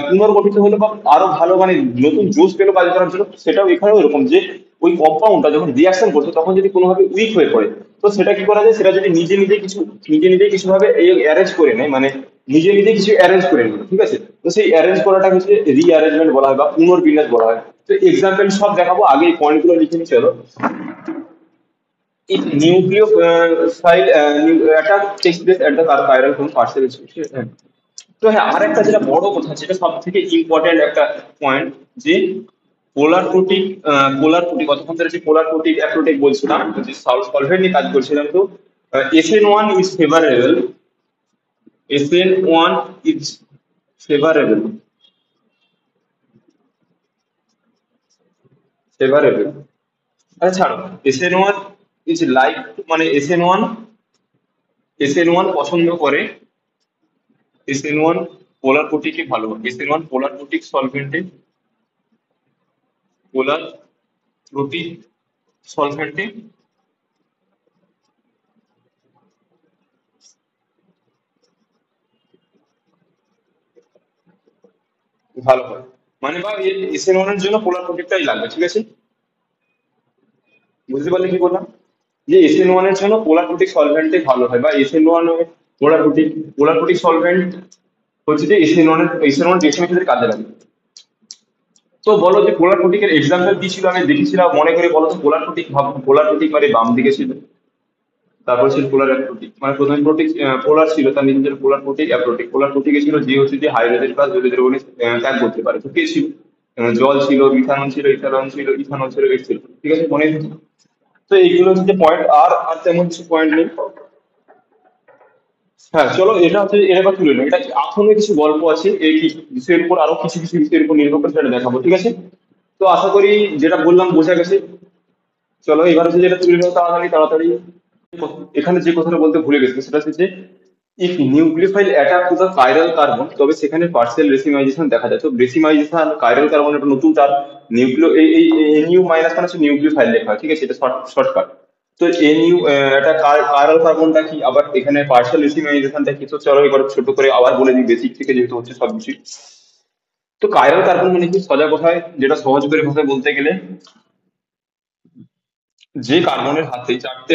পুনর্গঠিত হলো বা আরো ভালো মানে নতুন জোশ পেলো কাজ করার জন্য। সেটাও এখানেও এরকম যে ওই কম্পাউন্ডটা যখন রিয়াকশন করছে তখন যদি কোনোভাবে উইক হয়ে পড়ে, তো সেটা কি করা যায়, সেটা যদি নিজে নিজে কিছু ভাবে অ্যারেঞ্জ করে নেয়, মানে নিজে নিজে কিছু অ্যারেঞ্জ করে নিল, ঠিক আছে। তো সেই অ্যারেঞ্জ করাটা হচ্ছে রিঅ্যারেঞ্জমেন্ট বলা হয় বা পুনর্বিন্যাস বলা হয়। তো এক্সাম্পল সব দেখাবো, আগে এই পয়েন্ট গুলো লিখে নি, চলো। if nucleophile attack takes place at the chiral from partial species. তো হ্যাঁ, আর একটা যেটা বড় কথা, যেটা সব থেকে ইম্পর্টেন্ট একটা পয়েন্ট, যে পোলার প্রোটিক, কতক্ষণ ধরে যে পোলার প্রোটিক অ্যাপ্রোটিক বলছিলাম, যে সলভেন্ট নিয়ে কাজ করছিলাম। তো SN1 is favourable, SN1 is favourable, favourable. আচ্ছা ছাড়ো, SN1 ইজ লাইক, মানে এসএন ওয়ান পছন্দ করে, এসএন ওয়ান পোলার প্রোটিকে ভালো, এসএন ওয়ান পোলার প্রোটিক সলভেন্টে, পোলার প্রোটিক সলভেন্টে ভালো হয়। মানে বা এসএন ওয়ান এর জন্য পোলার প্রোটিকটাই লাগবে, ঠিক আছে? বুঝতে পারলে কি বললাম? যে SN1 এর জন্য পোলার প্রোটিক সলভেন্টে ভালো হয়, বা SN1 পোলার প্রোটিক সলভেন্ট হচ্ছে যে এসএন ওয়ান রিঅ্যাকশনের ক্ষেত্রে কাজে লাগে। তো বলো যে পোলার প্রোটিকের এক্সাম্পল কি ছিল, আমি দেখেছিলাম মনে করে বলো তো। পোলার প্রোটিক মানে বাম দিকে ছিল, তারপর ছিল পোলার অ্যাপ্রোটিক, মানে প্রথমে প্রোটিক পোলার ছিল, তার নিজের পোলার প্রোটিক অ্যাপ্রোটিক। পোলার প্রোটিকে ছিল যে হচ্ছে যে হাইড্রোজেন প্লাস জলীয় দ্রবণে ত্যাগ করতে পারে। তো কে ছিল? জল ছিল, মিথানল ছিল, ইথানল ছিল, ইথানল ছিল, এর ছিল, ঠিক আছে, মনে আছে? তো এইগুলো হচ্ছে যে পয়েন্ট, আর আর তেমন কিছু পয়েন্ট নেই। হ্যাঁ চলো, এটা হচ্ছে এর এবার তুলে নেই, এটা এখনো কিছু গল্প আছে এই বিষয়ের উপর, আরো কিছু কিছু বিষয়ের উপর নির্ভর করে সেটা দেখাবো, ঠিক আছে? তো আশা করি যেটা বললাম বোঝা গেছে। চলো এবার হচ্ছে যেটা তুলে নেবো তাড়াতাড়ি তাড়াতাড়ি। এখানে যে কথাটা বলতে ভুলে গেছি সেটা হচ্ছে যে if nucleophile attack to the chiral carbon, তবে সেখানে পার্সিয়াল রেসিমাইজেশন দেখা যায়। তো রেসিমাইজেশন, কাইরাল কার্বন একটা নতুন তার, নিউক্লিও এই NU মাইনাস মানে হচ্ছে নিউক্লিওফাইল লেখা হয়, ঠিক আছে, এটা শর্টকাট। তো NU এটা কাইরাল কার্বনটা কি, আবার এখানে পার্সিয়াল রেসিমাইজেশনটা কি, তো চলো এবার ছোট করে আবার বলে দিই বেসিক থেকে, যেহেতু হচ্ছে সব কিছু। তো কাইরাল কার্বন মানে কি, সোজা কথায় যেটা সহজ করে ভাষায় বলতে গেলে, যে কার্বনের হাতে চারটে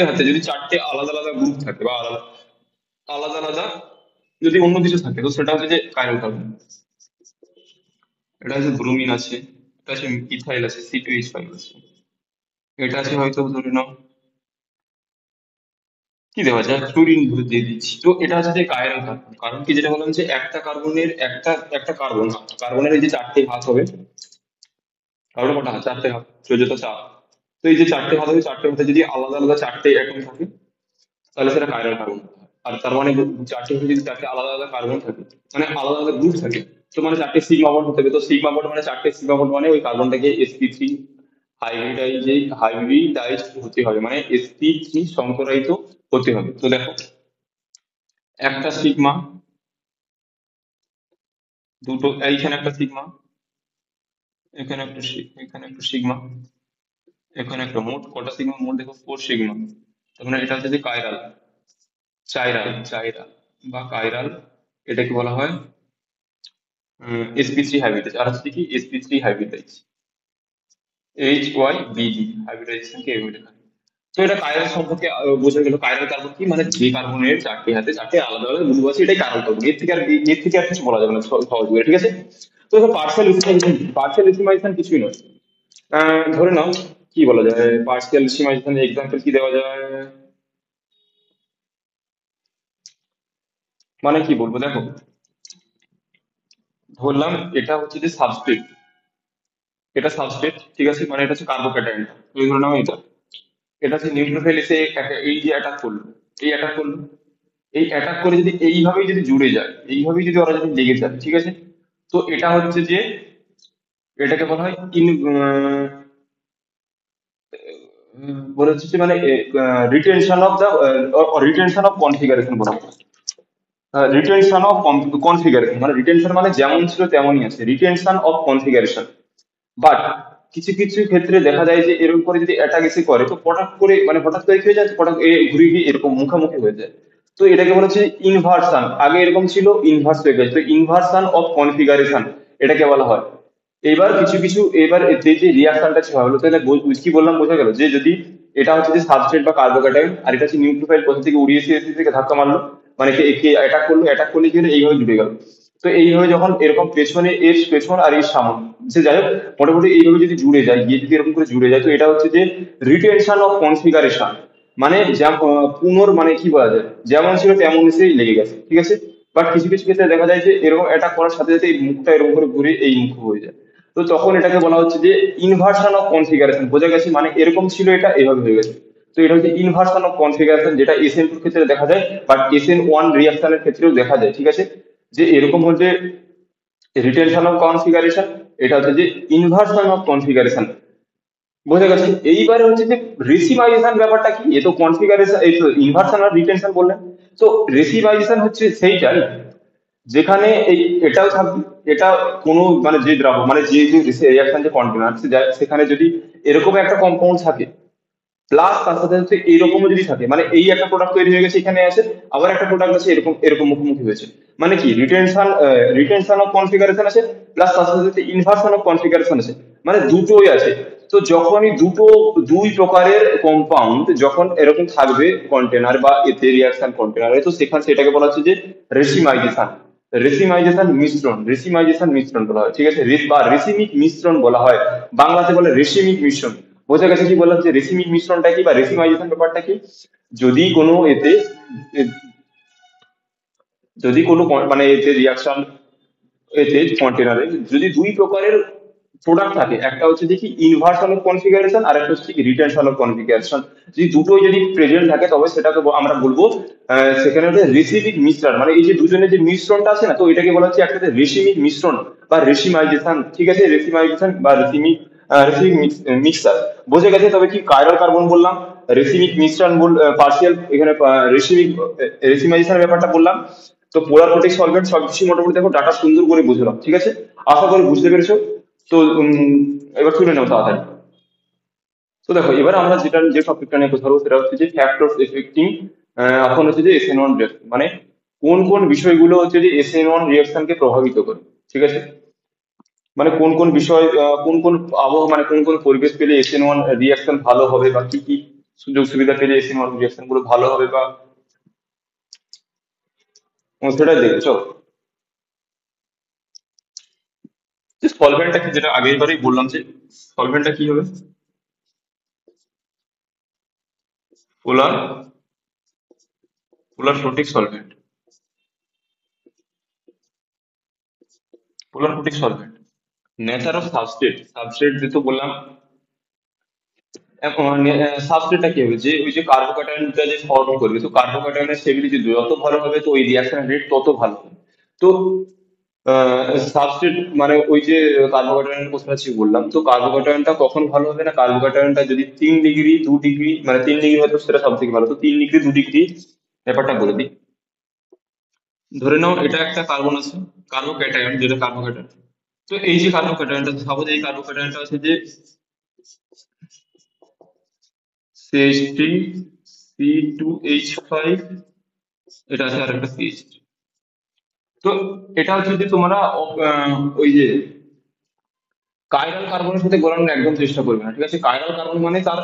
হাতে যদি চারটে আলাদা আলাদা গ্রুপ থাকে, বা আলাদা আলাদা আলাদা যদি অন্য কিছু থাকে, তো সেটা হচ্ছে যে কাইরাল কার্বন। এটা হচ্ছে ব্রোমিন আছে, এটা আছে ইথাইল আছে, C2H5 আছে, এটা আছে হয়তো ধরে নাও কি দেওয়া যায়, ফ্লুরিন ধরে দিয়ে দিচ্ছি। তো এটা হচ্ছে যে কাইরাল কার্বন। কারণ কি, যেটা বললাম যে একটা কার্বনের একটা কার্বনের এই যে চারটে হাত হবে, কার্বনের কটা হাত? চারটে হাত, চোদ্দটা চার। তো এই যে চারটে হাত হবে, চারটে হাতে যদি আলাদা আলাদা চারটে অ্যাটম থাকে, তাহলে সেটা কাইরাল কার্বন। আর তার মানে চারটে হতে যদি চারটে আলাদা আলাদা কার্বন থাকে, মানে আলাদা আলাদা গ্রুপ থাকে, তো মানে চারটে সিগমা বন্ড হতে হবে। তো সিগমা বন্ড মানে চারটে সিগমা বন্ড, মানে ওই কার্বনটাকে sp3 হাইব্রিডাইজ হতে হবে, মানে sp3 সংকরায়িত হতে হবে। তো দেখো, একটা সিগমা, দুটো, এইখানে একটা সিগমা, এখানে একটা সিগমা, এখানে একটা, মোট কটা সিগমা? মোট দেখো 4 সিগমা। তার মানে এটা হচ্ছে যে কাইরাল, চাইরাল বা কাইরাল, এটাকে বলা হয় sp3 হাইব্রিডাইজ। আর হচ্ছে কি sp3 হাইব্রিডাইজ, HYBD হাইব্রিডাইজেশনকে এভাবে লেখা হয়। তো এটা কাইরাল সম্পর্কে বোঝা গেল। কাইরাল কার্বন কি, মানে যে কার্বনের চারটে হাতে চারটে আলাদা আলাদা গ্রুপ আছে, এটাই কাইরাল কার্বন। এর থেকে আর কিছু বলা যাবে না সহজ করে, ঠিক আছে? তো পার্সিয়াল রিসিমাইজেশন কিছুই নয়। ধরে নাও, কি বলা যায় পার্সিয়াল রিসিমাইজেশন এক্সাম্পল কি দেওয়া যায়, মানে কি বলবো দেখো, ধরলাম এটা হচ্ছে যে সাবস্ট্রেট, এটা সাবস্ট্রেট, ঠিক আছে, মানে এটা হচ্ছে কার্বোক্যাটায়ন। তুমি ধরে নাও এটা হচ্ছে নিউক্লিওফিল এসে এই যে অ্যাটাক করলো, এই অ্যাটাক করলো, এই অ্যাটাক করে যদি এইভাবেই যদি জুড়ে যায়, এইভাবেই যদি ওরা যদি লেগে যায়, ঠিক আছে, তো এটা হচ্ছে যে এটাকে বলা হয় বলে হচ্ছে যে মানে রিটেনশন অফ কনফিগারেশন বলা হয়। রিটেনশন অফ কনফিগারেশন, মানে রিটেনশন মানে যেমন ছিল তেমনই আছে, রিটেনশন অফ কনফিগারেশন। বাট কিছু কিছু ক্ষেত্রে দেখা যায় যে এরকম করে যদি অ্যাটাক এসে করে, তো হঠাৎ করে মানে হঠাৎ করে কি হয়ে যায়, হঠাৎ ঘুরে গিয়ে এরকম মুখোমুখি হয়ে যায়। তো এটাকে বলা হচ্ছে ইনভার্সন। আগে এরকম ছিল, ইনভার্স হয়ে গেছে, তো ইনভার্সন অফ কনফিগারেশন এটাকে বলা হয়। এবার কিছু কিছু, এবার এতে যে রিয়াকশনটা হলো, তাহলে কি বললাম বোঝা গেল, যে যদি এটা হচ্ছে যে সাবস্ট্রেট বা কার্বোক্যাটায়ন, আর এটা হচ্ছে নিউক্লিওফাইল, কোথা থেকে উড়িয়ে এসে এসে থেকে ধাক্কা মারলো, মানে কে অ্যাটাক করলো, অ্যাটাক করলে কি হলো, এইভাবে জুড়ে গেল। তো এইভাবে যখন এরকম পেছনে এর পেছন আর এর সামনে, সে যাই হোক মোটামুটি এইভাবে যদি জুড়ে যায়, গিয়ে যদি এরকম করে জুড়ে যায়, তো এটা হচ্ছে যে রিটেনশন অফ কনফিগারেশন। মানে মানে কি বলা যায়, যেমন ছিল তেমন সেই লেগে গেছে, ঠিক আছে। বাট কিছু কিছু ক্ষেত্রে দেখা যায় যে এরকম এটা করার সাথে সাথে এই মুখটা এরকম করে ঘুরে এই মুখ হয়ে যায়। তো তখন এটাকে বলা হচ্ছে যে ইনভার্সন অফ কনফিগারেশন। বোঝা গেছে, মানে এরকম ছিল এটা এভাবে হয়ে গেছে। তো এটা হচ্ছে ইনভার্সন অফ কনফিগারেশন, যেটা SN2 এর ক্ষেত্রে দেখা যায়, বাট SN1 রিঅ্যাকশনের ক্ষেত্রেও দেখা যায়, ঠিক আছে। যে এরকম হচ্ছে রিটেনশন অফ কনফিগারেশন, এটা হচ্ছে যে ইনভার্সন অফ কনফিগারেশন। বোঝা গেছে। এইবারে হচ্ছে যে রেসিমাইজেশন ব্যাপারটা কি, এ তো কনফিগারেশন, এই তো ইনভার্সন আর রিটেনশন বললেন। তো রেসিমাইজেশন হচ্ছে সেইটাই যেখানে এই এটাও থাকবে, এটা কোনো মানে যে দ্রাবক মানে যে যে রিয়াকশন যে কন্টেনার সেখানে যদি এরকম একটা কম্পাউন্ড থাকে, প্লাস তার সাথে হচ্ছে এইরকমও যদি থাকে, মানে এই একটা প্রোডাক্ট তৈরি হয়ে গেছে এখানে আছে, আবার একটা প্রোডাক্ট আছে এরকম এরকম মুখোমুখি হয়েছে, মানে কি রিটেনশন অফ কনফিগারেশন আছে, প্লাস তার সাথে সাথে ইনভার্সন অফ কনফিগারেশন আছে, মানে দুটোই আছে। তো যখনই দুই প্রকারের কম্পাউন্ড যখন এরকম থাকবে কন্টেনার বা এতে রিয়াকশন কন্টেনারে, তো সেখানে সেটাকে বলা হচ্ছে যে রেসিমাইজেশন। রেসিমাইজেশন মিশ্রণ বলা হয়, ঠিক আছে। বা রেসিমিক মিশ্রণ বলা হয়, বাংলাতে বলে রেসিমিক মিশ্রণ। বোঝা গেছে কি বললাম, যে রেসিমিক মিশ্রণটা কি বা রেসিমাইজেশন ব্যাপারটা কি। যদি কোনো এতে এ- যদি কোনো মানে এতে রিয়াকশন, এতে কন্টেনারে যদি দুই প্রকারের প্রোডাক্ট থাকে, একটা হচ্ছে দেখি ইনভার্সন অফ কনফিগারেশন আর একটা হচ্ছে রিটেনশন অফ কনফিগারেশন, যদি দুটোই যদি প্রেজেন্ট থাকে তবে সেটাকে আমরা বলবো সেখানে হচ্ছে রেসিমিক মিশ্রণ। মানে এই যে দুজনের যে মিশ্রণটা আছে না, তো এটাকে বলা হচ্ছে একটা রেসিমিক মিশ্রণ বা রেসিমাইজেশন, ঠিক আছে। রেসিমাইজেশন বা রেসিমিক মিক্সার। বোঝা গেছে। তবে কি কাইরাল কার্বন বললাম, রেসিমিক মিশ্রণ পার্সিয়াল, এখানে রেসিমাইজেশনের ব্যাপারটা বললাম। তো পোলার প্রোটিক সলভেন্ট সবকিছু মোটামুটি দেখো ডাটা সুন্দর করে বুঝলাম, ঠিক আছে। আশা করি বুঝতে পেরেছো। তো এবার শুনে নাও তাড়াতাড়ি। তো দেখো এবার আমরা যেটা যে টপিকটা নিয়ে কথা বলবো সেটা হচ্ছে যে ফ্যাক্টরস এফেক্টিং এখন হচ্ছে যে SN1 রিঅ্যাকশন, মানে কোন কোন বিষয়গুলো হচ্ছে যে SN1 রিঅ্যাকশনকে প্রভাবিত করে, ঠিক আছে। মানে কোন কোন বিষয়, কোন কোন আবহাওয়া, মানে কোন কোন পরিবেশ পেলে SN1 রিঅ্যাকশন ভালো হবে, বা কি কি সুযোগ সুবিধা পেলে SN1 রিঅ্যাকশন গুলো ভালো হবে, বা সেটাই দেখছো। যে সলভেন্টটা কি, যেটা আগের বারেই বললাম, যে সলভেন্টটা কি হবে, polar polar protic solvent. Polar protic solvent, nature of substrate যেহেতু বললাম। সাবস্ট্রেটটা কি হবে, যে ওই যে কার্বোক্যাটায়নটা যে ফর্ম করবে, তো কার্বোক্যাটায়নের স্টেবিলিটি যত ভালো হবে, তো ওই রিয়াকশন রেট তত ভালো হবে। তো সাবস্ট্রেট মানে ওই যে কার্বোক্যাটায়নের কথা বললাম, তো কার্বোক্যাটায়নটা কখন ভালো হবে না, কার্বোক্যাটায়নটা যদি 3 ডিগ্রি 2 ডিগ্রি, মানে 3 ডিগ্রি হয়তো সেটা সব থেকে ভালো, তো 3 ডিগ্রি 2 ডিগ্রি ব্যাপারটা বলে দিই। ধরে নাও এটা একটা কার্বন আছে, কার্বোক্যাটায়ন, যেটা কার্বোক্যাটায়ন। তো এই যে কার্বোক্যাটায়নটা, সাপোজ এই কার্বোক্যাটায়নটা আছে যে CH3 C2H5, এটা আছে আর একটা CH3। তো এটা হচ্ছে যে তোমরা ওই যে কাইরাল কার্বনের সাথে গলানোর একদম চেষ্টা করবে না, ঠিক আছে। কাইরাল কার্বন মানে তার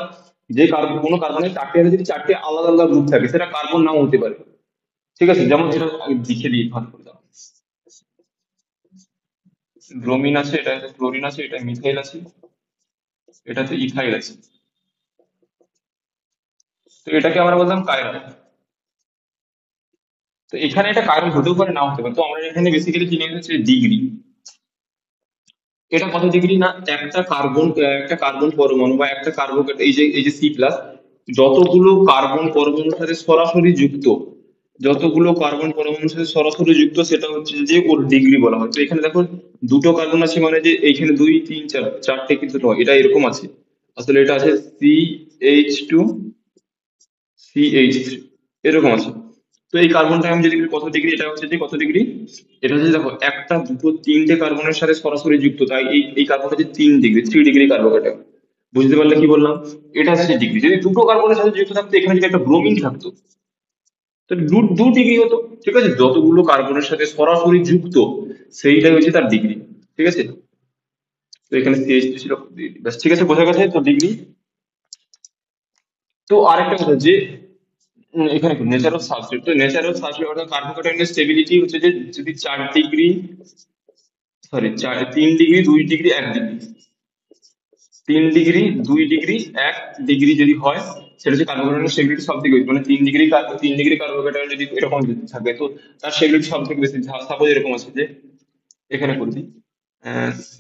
যে কার্বন, কোনো কার্বনের চারটে আছে, যদি চারটে আলাদা আলাদা গ্রুপ থাকে, সেটা কার্বন নাও হতে পারে, ঠিক আছে। যেমন যেটা লিখে দিই ভালো করে দাও। ব্রোমিন আছে, এটা ক্লোরিন আছে, এটা মিথাইল আছে, এটাতে ইথাইল আছে। তো এটাকে আমরা বললাম কাইরাল। তো এখানে এটা কাইরাল হতেও পারে নাও হতে পারে, তো আমরা এখানে বেসিক্যালি কি নিয়ে হচ্ছে ডিগ্রি। এটা কত ডিগ্রি না, একটা কার্বন পরমাণু বা একটা কার্বোকেট, এই যে C+, যতগুলো কার্বন পরমাণুর সাথে সরাসরি যুক্ত, যতগুলো কার্বন পরমাণুর সাথে সরাসরি যুক্ত, সেটা হচ্ছে যে ওর ডিগ্রি বলা হয়। তো এখানে দেখো দুটো কার্বন আছে, মানে যে এইখানে 2 3 4 চারটে কিন্তু নয়, এটা এরকম আছে। আসলে এটা আছে CH2 CH3, এরকম আছে। তো এই কার্বনটা আমি যদি বলি কত ডিগ্রি, এটা হচ্ছে যে কত ডিগ্রি, এটা হচ্ছে দেখো একটা দুটো তিনটে কার্বনের সাথে সরাসরি যুক্ত, তাই এই কার্বনটা হচ্ছে 3 ডিগ্রি, 3 ডিগ্রি কার্বোকেটার। বুঝতে পারলে কি বললাম, এটা হচ্ছে ডিগ্রি। যদি দুটো কার্বনের সাথে যুক্ত থাকতো, এখানে যদি একটা ব্রোমিন থাকতো, তো 2 ডিগ্রি হতো, ঠিক আছে। যতগুলো কার্বনের সাথে সরাসরি যুক্ত, সেইটাই হচ্ছে তার ডিগ্রি, ঠিক আছে। তো এখানে CH2 ছিল, ব্যাস, ঠিক আছে, বোঝা গেছে তো ডিগ্রি। তো আরেকটা কথা যে এখানে নেচার অফ সাবস্ট্রেট, তো নেচার অফ সাবস্ট্রেট অর্থাৎ কার্বোক্যাটায়নের স্টেবিলিটি হচ্ছে যে যদি 4 degree, sorry 3 degree, 2 degree, 1 degree, 3 degree, 2 degree, 1 degree যদি হয়, সেটা হচ্ছে কার্বোক্যাটায়নের স্টেবিলিটি সব থেকে বেশি। মানে 3 ডিগ্রি, 3 ডিগ্রি কার্বোক্যাটায়ন যদি এরকম যদি থাকে, তো তার স্টেবিলিটি সব থেকে বেশি। সাপোজ এরকম আছে যে, এখানে করে দিই C+,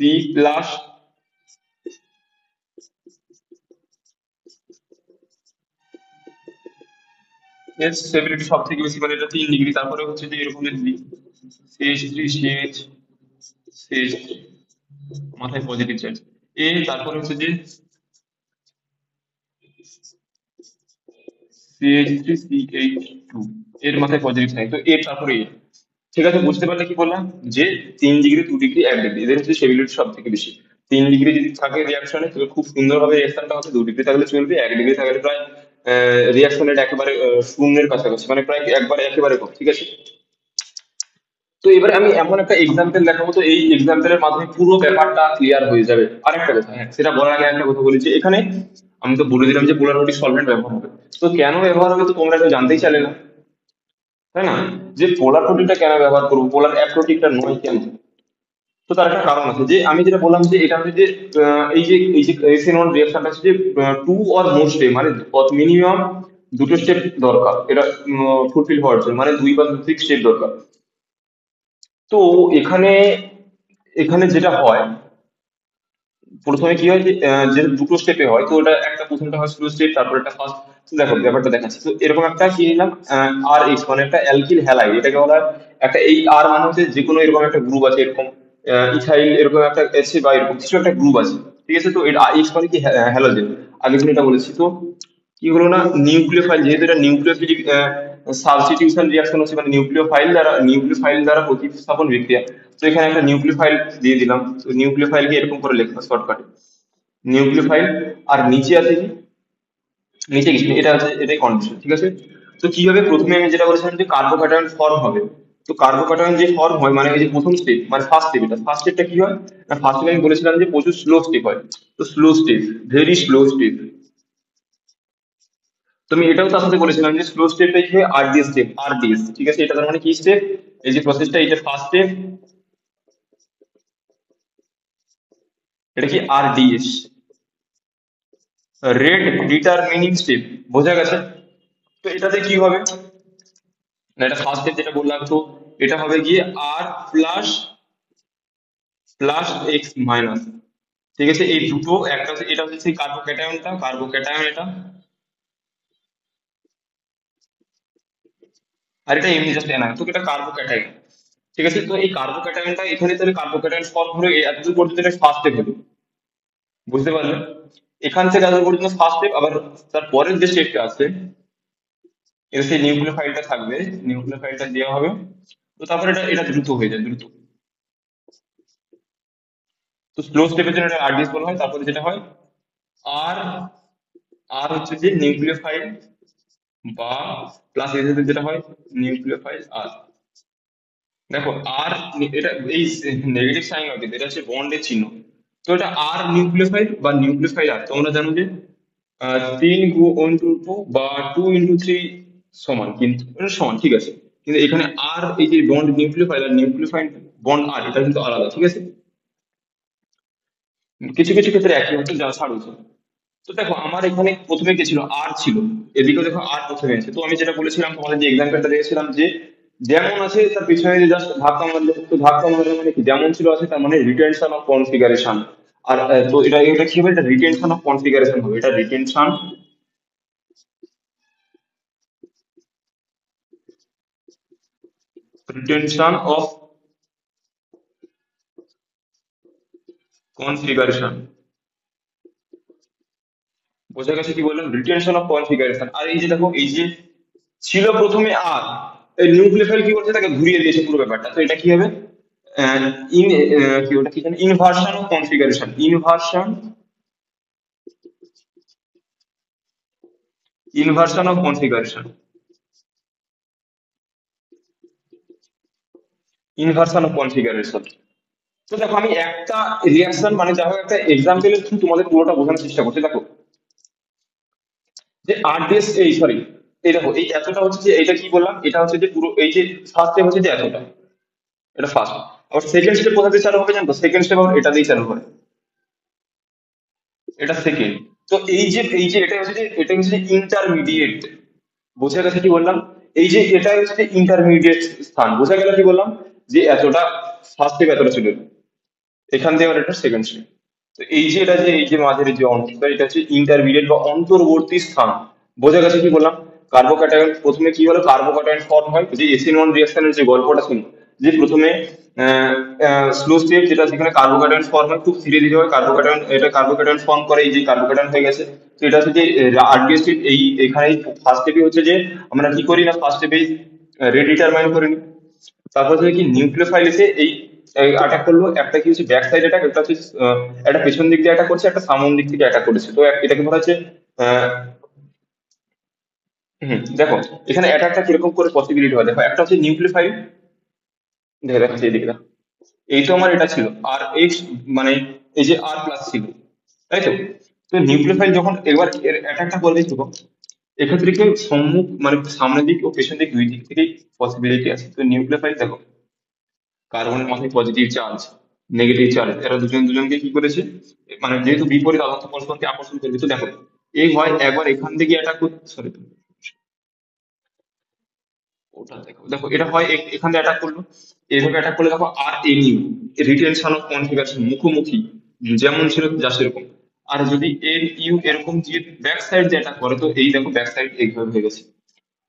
এর স্টেবিলিটি সব থেকে বেশি, মানে এটা 3 ডিগ্রি। তারপরে হচ্ছে যে এরকম যদি দিই CH3, CH, মাথায় পজিটিভ চার্জ তারপরে হচ্ছে যে CH3CH2, এর মাথায় পজিটিভ সাইন, তো এর তারপরে ঠিক আছে, বুঝতে পারলে কি বললাম? যে 3 ডিগ্রি, 2 ডিগ্রি, 1 ডিগ্রি, এদের হচ্ছে স্টেবিলিটি সব থেকে বেশি। 3 ডিগ্রি যদি থাকে রিয়াকশনে, তবে খুব সুন্দরভাবে রিয়াকশনটা হবে। 2 ডিগ্রি থাকলে চলবে, 1 ডিগ্রি থাকলে প্রায় রিয়াকশন রেট একেবারে শূন্যের কাছাকাছি, মানে প্রায় একবারে একেবারে কম। ঠিক আছে, তো এবারে আমি এমন একটা এক্সাম্পল দেখাবো, তো এই এক্সাম্পলের মাধ্যমে পুরো ব্যাপারটা ক্লিয়ার হয়ে যাবে। আরেকটা কথা, হ্যাঁ, সেটা বলার আগে একটা কথা বলেছি এখানে, আমি তো বলে দিলাম যে পোলারিটি সলভেন্ট ব্যবহার হবে। তো কেন ব্যবহার হবে, তো তোমরা কেউ জানতেই চাইলে না, তাই না? যে পোলার প্রোটিনটা কেন ব্যবহার করবো, পোলার অ্যাপ্রোটিনটা নয় কেন? তো তার একটা কারণ আছে, যে আমি যেটা বললাম যে এটা হচ্ছে যে এই যে SN1 রিঅ্যাকশনটা হচ্ছে যে 2 or more স্টেপ, মানে মিনিমাম দুটো স্টেপ দরকার এটা ফুলফিল হওয়ার জন্য, মানে 2 বা 3 স্টেপ দরকার। তো এখানে এখানে যেটা হয়, প্রথমে কি হয় যে যে দুটো স্টেপে হয়, তো ওটা একটা প্রথমটা হয় স্লো স্টেপ, তারপর একটা ফার্স্ট। দেখো ব্যাপারটা দেখাচ্ছি, তো এরকম একটা কি নিলাম, RH, মানে একটা অ্যালকিল হ্যালাইড, এটাকে বলা হয় একটা, এই আর মানে হচ্ছে যে কোনো এরকম একটা গ্রুপ আছে, এরকম ইথাইল এরকম একটা আছে, বা এরকম কিছু একটা গ্রুপ আছে। ঠিক আছে, তো এটা X মানে কি হ্যালোজেন, আগে দিন এটা বলেছি। তো কি হলো না, নিউক্লিওফাইল, যেহেতু এটা নিউক্লিওফিলিক সাবস্টিটিউশন রিঅ্যাকশন হচ্ছে, মানে নিউক্লিওফাইল দ্বারা প্রতিস্থাপন বিক্রিয়া। তো এখানে একটা নিউক্লিওফাইল দিয়ে দিলাম, তো নিউক্লিওফাইলকে এরকম করে লেখা শর্টকাটে নিউক্লিওফাইল। আর নিচে আছে কি, নিচে কিছু নেই, এটা আছে, এটাই কন্ডিশন। ঠিক আছে, তো কি হবে, প্রথমে আমি যেটা বলেছিলাম যে কার্বোক্যাটায়ন ফর্ম হবে। তো কার্বোক্যাটায়ন যে ফর্ম হয়, মানে এই যে প্রথম স্টেপ, মানে ফার্স্ট স্টেপ, এটা ফার্স্ট স্টেপটা কি হয় না, ফার্স্ট স্টেপ আমি বলেছিলাম যে প্রচুর স্লো স্টেপ হয়। তো slow step, very slow step. তো আমি এটাও তার সাথে বলেছিলাম যে স্লো স্টেপটা কি হয়, আর ডি এস। ঠিক আছে, এটা তার মানে কি স্টেপ, এই যে প্রসেসটা, এটা ফার্স্ট স্টেপ, এটা কি R D S, rate determining step. বোঝা গেছে? তো এটাতে কি হবে না, এটা ফার্স্ট স্টেপ যেটা বললাম, তো এটা হবে গিয়ে আর প্লাস প্লাস এক্স মাইনাস। ঠিক আছে, এই দুটো, একটা হচ্ছে, এটা হচ্ছে সেই কার্বোক্যাটায়ন এটা, আর এটা এমনি জাস্ট এনআয়ন, তো এটা কার্বোক্যাটায়ন। ঠিক আছে, তো এই কার্বোক্যাটায়নটা এখানে, তাহলে কার্বোক্যাটায়ন ফর্ম হলো এতদূর পর্যন্ত, এটা ফার্স্ট স্টেপ হলো। বুঝতে পারলে? এখান থেকে এতদূর পর্যন্ত ফার্স্ট স্টেপ। আবার তার পরের যে স্টেপটা আছে, এটা সেই নিউক্লিওফাইলটা থাকবে, নিউক্লিওফাইলটা দেওয়া হবে। তো তারপরে এটা এটা দ্রুত হয়ে যায়, দ্রুত। তো স্লো স্টেপের জন্য এটা আর.ডি.এস বলা হয়। তারপরে যেটা হয়, আর আর হচ্ছে যে নিউক্লিওফাইল, বা প্লাস এর সাথে যেটা হয় নিউক্লিওফাইল আর। দেখো আর, এটা এই নেগেটিভ সাইন হবে, এটা হচ্ছে বন্ডের চিহ্ন। তো এটা আর নিউক্লিওফাইল বা নিউক্লিওফাইল আর, তোমরা জানো যে 3 ইন্টু 2 বা 2 ইন্টু 3 সমান, কিন্তু এটা সমান, ঠিক আছে। কিন্তু এখানে আর, এই যে বন্ড নিউক্লিওফাইল আর নিউক্লিওফাইল বন্ড আর, এটা কিন্তু আলাদা। ঠিক আছে, কিছু কিছু ক্ষেত্রে একই হচ্ছে, যা ছাড়ুছে। তো দেখো আমার এখানে প্রথমে কি ছিল, আর ছিল, এদিকেও দেখো আর প্রথমে আছে। তো আমি যেটা বলেছিলাম তোমাদের, যে এক্সাম্পলটা দিয়েছিলাম, যে যেমন আছে তার পিছনে জাস্ট ধাক্কা মারলে, তো ধাক্কা মারলে মানে কি, যেমন ছিল আছে, তার মানে রিটেনশন অফ কনফিগারেশন। আর তো এটা এটা কি হবে, এটা রিটেনশন অফ কনফিগারেশন হবে, এটা রিটেনশন অফ কনফিগারেশন। বোঝা গেছে কি বললাম, রিটেনশন অফ কনফিগারেশন। আর এই যে দেখো, এই যে ছিল প্রথমে আর, এই নিউক্লিওফাইল কি করছে, তাকে ঘুরিয়ে দিয়েছে পুরো ব্যাপারটা। তো এটা কি হবে, আহ, ইন কি ওটা কি জানি, inversion of configuration, inversion of configuration, inversion of configuration. তো দেখো আমি একটা রিয়াকশন, মানে যা হোক একটা এক্সাম্পলের থ্রু তোমাদের পুরোটা বোঝানোর চেষ্টা করছি। দেখো যে আর ডি এস, এই সরি, এই দেখো এই এতটা হচ্ছে যে এটা কি বললাম, এটা হচ্ছে যে পুরো এই যে ফার্স্ট স্টেপ হচ্ছে যে এতটা, এটা ফার্স্ট। আবার সেকেন্ড স্টেপ কোথা দিয়ে চালু হবে জানো তো? সেকেন্ড স্টেপ আবার এটা দিয়ে চালু হবে, এটা সেকেন্ড। তো এই যে এটা হচ্ছে যে ইন্টারমিডিয়েট। বোঝা গেছে কি বললাম? এই যে এটা হচ্ছে যে ইন্টারমিডিয়েট স্থান, বোঝা গেল কি বললাম? যে এতটা ফার্স্ট স্টেপ এতটা ছিল, এখান থেকে আবার এটা সেকেন্ড স্টেপ। তো এই যে এটা যে এই যে মাঝের যে অংশটা, এটা হচ্ছে ইন্টারমিডিয়েট বা অন্তর্বর্তী স্থান। বোঝা গেছে কি বললাম? কার্বোক্যাটায়ন প্রথমে কি হলো, কার্বোক্যাটায়ন ফর্ম হয় যে এসিন 1 রিঅ্যাকশনের যে গল্পটা শুনো, যে প্রথমে স্লো স্টেপ যেটা, যেখানে কার্বোক্যাটায়ন ফর্ম হয় খুব ধীরে ধীরে হয় কার্বোক্যাটায়ন, এটা কার্বোক্যাটায়ন ফর্ম করে, এই যে কার্বোক্যাটায়ন হয়ে গেছে। তো এটা হচ্ছে যে আর্লিয়েস্ট স্টেপ। এই এখানে ফার্স্ট স্টেপে হচ্ছে যে আমরা কি করি না, ফার্স্ট স্টেপে রেট ডিটারমাইন করে নিই। তারপর হচ্ছে কি নিউক্লিওফাইল এসে এই অ্যাটাক করলো, একটা কি হচ্ছে ব্যাক সাইড অ্যাটাক, একটা হচ্ছে একটা পেছন দিক দিয়ে অ্যাটাক করছে, একটা সামন দিক থেকে অ্যাটাক করেছে। তো এটাকে বলা হচ্ছে আহ, দেখো এখানে অ্যাটাকটা কিরকম করে পসিবিলিটি হয়, দেখো একটা হচ্ছে নিউক্লিওফাইল, দেখো দেখাচ্ছি এদিকে দেখো। এই তো আমার এটা ছিল আর এক্স, মানে এই যে আর প্লাস ছিল, তাই তো? তো নিউক্লিওফাইল যখন এবার এর অ্যাটাকটা করবে দেখো, এক্ষেত্রে কি সম্মুখ মানে সামনের দিক ও পেছন দিক দুই দিক থেকেই পসিবিলিটি আছে। তো নিউক্লিওফাইল দেখো, কার্বনের মাথায় পজিটিভ চার্জ, নেগেটিভ চার্জ, এরা দুজন দুজনকে কি করেছে, মানে যেহেতু বিপরীত আধান পরস্পরকে আকর্ষণ করবে। তো দেখো এই হয় একবার এখান থেকে অ্যাটাক করতে, সরি ওটা দেখো, দেখো এটা হয় এখান থেকে অ্যাটাক করলো, এইভাবে অ্যাটাক করলে দেখো আর N U, retention of configuration, মুখোমুখি যেমন ছিল যা সেরকম। আর যদি এন ইউ এরকম যে ব্যাক সাইড যে অ্যাটাক করে, তো এই দেখো ব্যাক সাইড এইভাবে হয়ে গেছে।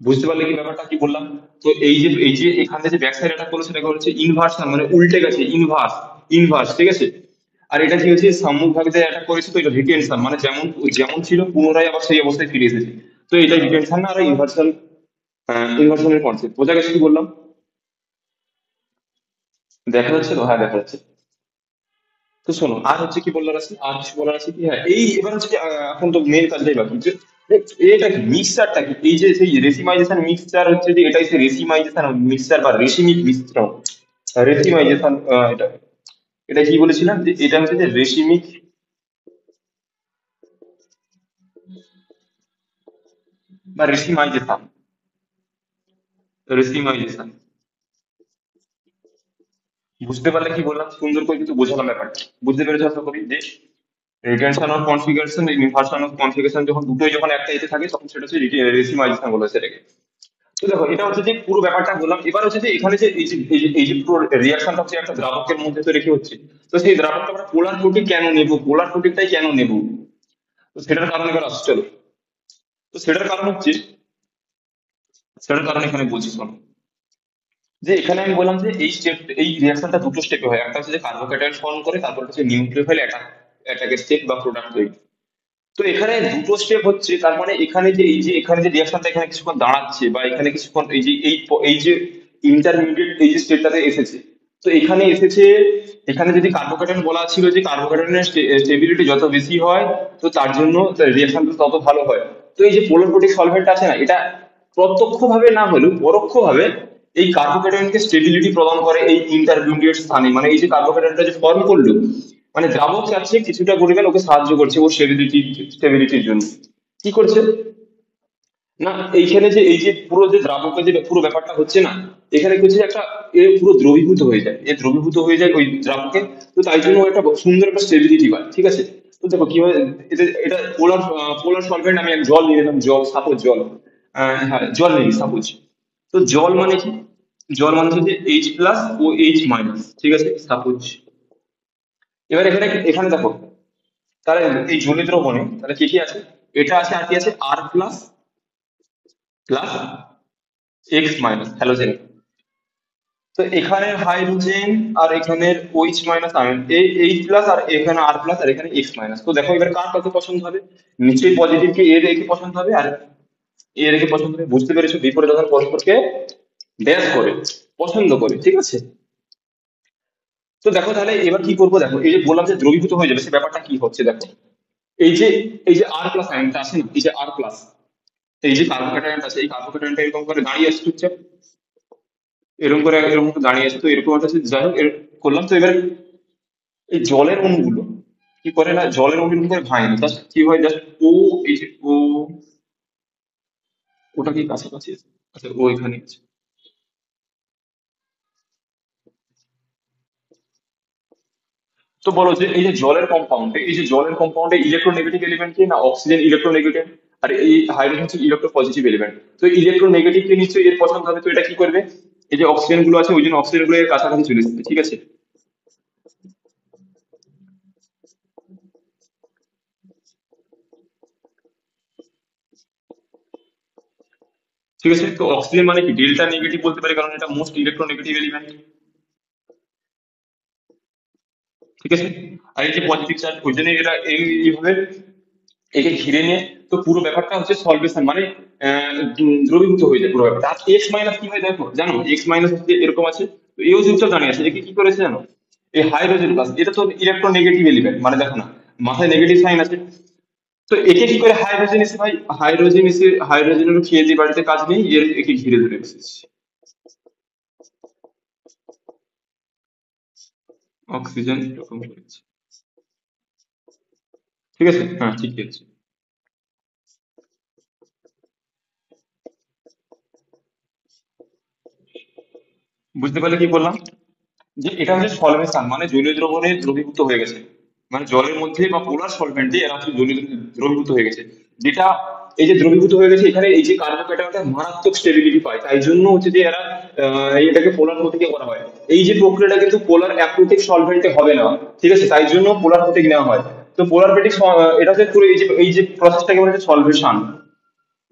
বুঝতে পারলে কি ব্যাপারটা কি বললাম? তো এই যে এখান থেকে ব্যাক সাইড অ্যাটাক করলো, সেটাকে হচ্ছে ইনভার্সন, মানে উল্টে গেছে, ইনভার্স, ইনভার্স, ঠিক আছে? আর এটা কি হচ্ছে সম্মুখ ভাবে অ্যাটাক করেছে, তো এটা রিটেনশন, মানে যেমন যেমন ছিল পুনরায় আবার সেই অবস্থায় ফিরে এসেছে। তো এটা রিটেনশন না, আর ইনভার্সন, ইনভার্সনের কনসেপ্ট। বোঝা গেছে কি বললাম? দেখা যাচ্ছে তো? হ্যাঁ দেখা যাচ্ছে। তো শোনো, আর হচ্ছে কি বলার আছে, আর কিছু বলার আছে কি? হ্যাঁ এই এবার হচ্ছে কি, এখন তো মেন কাজটাই বাকি যে এটা কি মিক্সচারটা কি, এই যে সেই রেসিমাইজেশন মিক্সচার হচ্ছে যে এটাই সেই রেসিমাইজেশন মিক্সচার বা রেসিমিক মিশ্রণ। রেসিমাইজেশন, এটা এটা কি বলেছিলাম যে এটা হচ্ছে যে রেসিমিক বা রেসিমাইজেশন, রেসিমাইজেশন। বুঝতে পারলে কি বললাম? সুন্দর করে কিন্তু বোঝালাম ব্যাপারটা, বুঝতে পেরেছো আশা করি যে retention of configuration, inversion of configuration যখন দুটোই যখন একটা এতে থাকে, তখন সেটা হচ্ছে রেসিমাইজেশন বলে সেটাকে। তো দেখো এটা হচ্ছে যে পুরো ব্যাপারটা বললাম। এবার হচ্ছে যে এখানে যে এই যে পুরো রিয়াকশনটা হচ্ছে একটা দ্রাবকের মধ্যে তো রেখে হচ্ছে। তো সেই দ্রাবকটা আমরা পোলার প্রোটিন কেন নেব, পোলার প্রোটিনটাই কেন নেব? তো সেটার কারণ এবার আসছে, চলো। তো সেটার কারণ এখানে বলছি শোনো। যে এখানে আমি বললাম যে এই স্টেপ, এই রিয়াকশনটা দুটো স্টেপে হয়, একটা হচ্ছে যে কার্বোক্যাটায়ন ফর্ম করে, তারপর হচ্ছে নিউক্লিওফাইল অ্যাটাকের স্টেপ বা প্রোডাক্ট তৈরি। তো এখানে দুটো স্টেপ হচ্ছে, তার মানে এখানে যে এই যে এখানে যে রিয়াকশনটা এখানে কিছুক্ষণ দাঁড়াচ্ছে, বা এখানে কিছুক্ষণ এই যে এই যে ইন্টারমিডিয়েট এই যে স্টেপটাতে এসেছে, তো এখানে এসেছে। এখানে যদি কার্বোক্যাটায়ন বলা ছিল যে কার্বোক্যাটায়নের স্টেবিলিটি যত বেশি হয়, তো তার জন্য রিয়াকশনটা তত ভালো হয়। তো এই যে পোলার প্রোটিক সলভেন্ট আছে না, এটা প্রত্যক্ষভাবে না হলেও পরোক্ষভাবে এই কার্বোক্যাটায়নকে স্টেবিলিটি প্রদান করে এই ইন্টারমিডিয়েট স্থানে। মানে এই যে কার্বোক্যাটায়নটা যে ফর্ম করলো, মানে দ্রাবক চাচ্ছে কিছুটা পরিমাণ ওকে সাহায্য করছে ও স্টেবিলিটির জন্য। কি করছে না, এইখানে যে এই যে পুরো যে দ্রাবকের যে পুরো ব্যাপারটা হচ্ছে না, এখানে কি হচ্ছে একটা এ পুরো দ্রবীভূত হয়ে যায়, এ দ্রবীভূত হয়ে যায় ওই দ্রাবকে। তো তাই জন্য ও একটা সুন্দর একটা স্টেবিলিটি পায়, ঠিক আছে? তো দেখো কি হয়, এটা এটা পোলার পোলার সলভেন্ট, আমি এক জল নিয়ে নিলাম, জল সাপোজ জল, হ্যাঁ জল নিই সাপোজ। তো জল মানে কি? জল মানে হচ্ছে H plus O H minus, ঠিক আছে সাপোজ। এবার এখানে এখানে দেখো, তাহলে এই জলীয় দ্রবণে তাহলে কি কি আছে? এটা আছে, আর কি আছে? R plus plus X minus halogen. তো এখানে হাইড্রোজেন আর এখানের ওইচ মাইনাস আয়ন, এই এইচ প্লাস, আর এখানে আর প্লাস, আর এখানে এক্স মাইনাস। তো দেখো এবার কার কত পছন্দ হবে? নিশ্চয়ই পজিটিভ কে এ রেখে পছন্দ হবে, আর এ রেখে পছন্দ হবে। বুঝতে পেরেছো? বিপরীত আধান পরস্পরকে ড্যাশ করে পছন্দ করে, ঠিক আছে? তো দেখো তাহলে এবার কি করবো, দেখো এই যে বললাম যে দ্রবীভূত হয়ে যাবে, সে ব্যাপারটা কি হচ্ছে দেখো। এই যে এই যে আর প্লাস আয়নটা আছে না, এই যে আর প্লাস, এই যে কার্বোক্যাটায়নটা আছে, এই কার্বোক্যাটায়নটা এরকম করে দাঁড়িয়ে আছে চুপচাপ, এরকম করে এরকম করে দাঁড়িয়ে আছে। তো এরকম একটা যাই হোক করলাম। তো এবার এই জলের অণুগুলো কি করে না, জলের অণুগুলো করে ভাঙে না, জাস্ট কি হয়, জাস্ট ও, এই যে ও, ওটা কি কাছাকাছি আছে? আচ্ছা, ওইখানে আছে। তো বলো যে এই যে জলের কম্পাউন্ডে ইলেকট্রোনেগেটিভ এলিমেন্ট কি না, অক্সিজেন ইলেকট্রোনেগেটিভ, আর এই হাইড্রোজেন হচ্ছে ইলেকট্রোপজিটিভ এলিমেন্ট। তো ইলেকট্রোনেগেটিভ কে নিশ্চয়ই এর পছন্দ হবে, তো এটা কি করবে, এই যে অক্সিজেন গুলো আছে ওই জন্য অক্সিজেন গুলো এর কাছাকাছি চলে আসবে, ঠিক আছে। ঠিক আছে, তো অক্সিজেন মানে কি ডেল্টা নেগেটিভ বলতে পারি, কারণ এটা মোস্ট ইলেকট্রোনেগেটিভ এলিমেন্ট, ঠিক আছে। আর এই যে পজিটিভ চার্জ ওই জন্য এরা এইভাবে একে ঘিরে নিয়ে, তো পুরো ব্যাপারটা হচ্ছে সলভেশন মানে দ্রবীভূত হয়ে যায় পুরো ব্যাপারটা। আর এক্স মাইনাস কি হয় দেখো, জানো এক্স মাইনাস হচ্ছে এরকম আছে, তো এও চুপচাপ দাঁড়িয়ে আছে, একে কি করেছে জানো, এই হাইড্রোজেন প্লাস, এটা তো ইলেকট্রোনেগেটিভ এলিমেন্ট মানে দেখো না, মাথায় নেগেটিভ সাইন আছে, তো একে কি করে হাইড্রোজেন এসে ভাই, হাইড্রোজেনের খেয়ে দিয়ে বাড়িতে কাজ নেই, একে ঘিরে ধরে বসেছে, অক্সিজেন এরকম করেছে, ঠিক আছে, হ্যাঁ ঠিক আছে। বুঝতে পারলে কি বললাম, যে এটা হচ্ছে সলভেশন মানে জলীয় দ্রবণে দ্রবীভূত হয়ে গেছে, মানে জলের মধ্যে বা পোলার সলভেন্টে এরা হচ্ছে জলীয় দ্রবীভূত হয়ে গেছে, যেটা এই যে দ্রবীভূত হয়ে গেছে এখানে এই যে কার্বোক্যাটায়নটা মারাত্মক স্টেবিলিটি পায়, তাই জন্য হচ্ছে যে এরা এটাকে পোলার প্রতীকে করা হয়। এই যে প্রক্রিয়াটা কিন্তু পোলার অ্যাপ্রোটিক সলভেন্টে হবে না, ঠিক আছে, তাই জন্য পোলার প্রতীক নেওয়া হয়। তো পোলার প্রতীক এটা হচ্ছে পুরো এই যে প্রসেসটাকে বলা হচ্ছে সলভেশন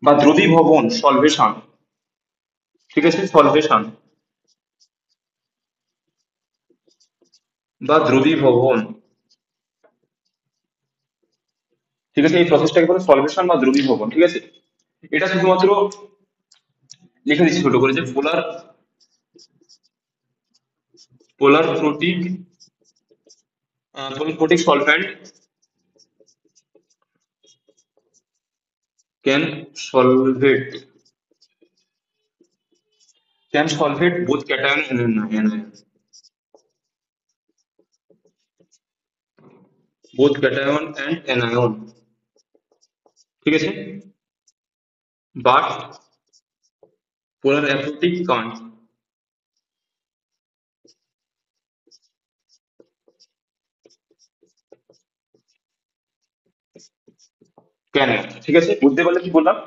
বা দ্রবীভবন, সলভেশন, ঠিক আছে, সলভেশন বা দ্রবীভবন, ঠিক আছে, এই প্রসেসটাকে বলে সলভেশন বা দ্রবীভবন, ঠিক আছে। এটা শুধুমাত্র লিখে দিচ্ছি ছোট করে যে polar polar protic polar protic solvent can solvate can solvate both cation and both cation and anion, ঠিক আছে, বাট পোলার অ্যাপ্রোটিক কান্ট, কেন, ঠিক আছে, বুঝতে পারলে কি বললাম,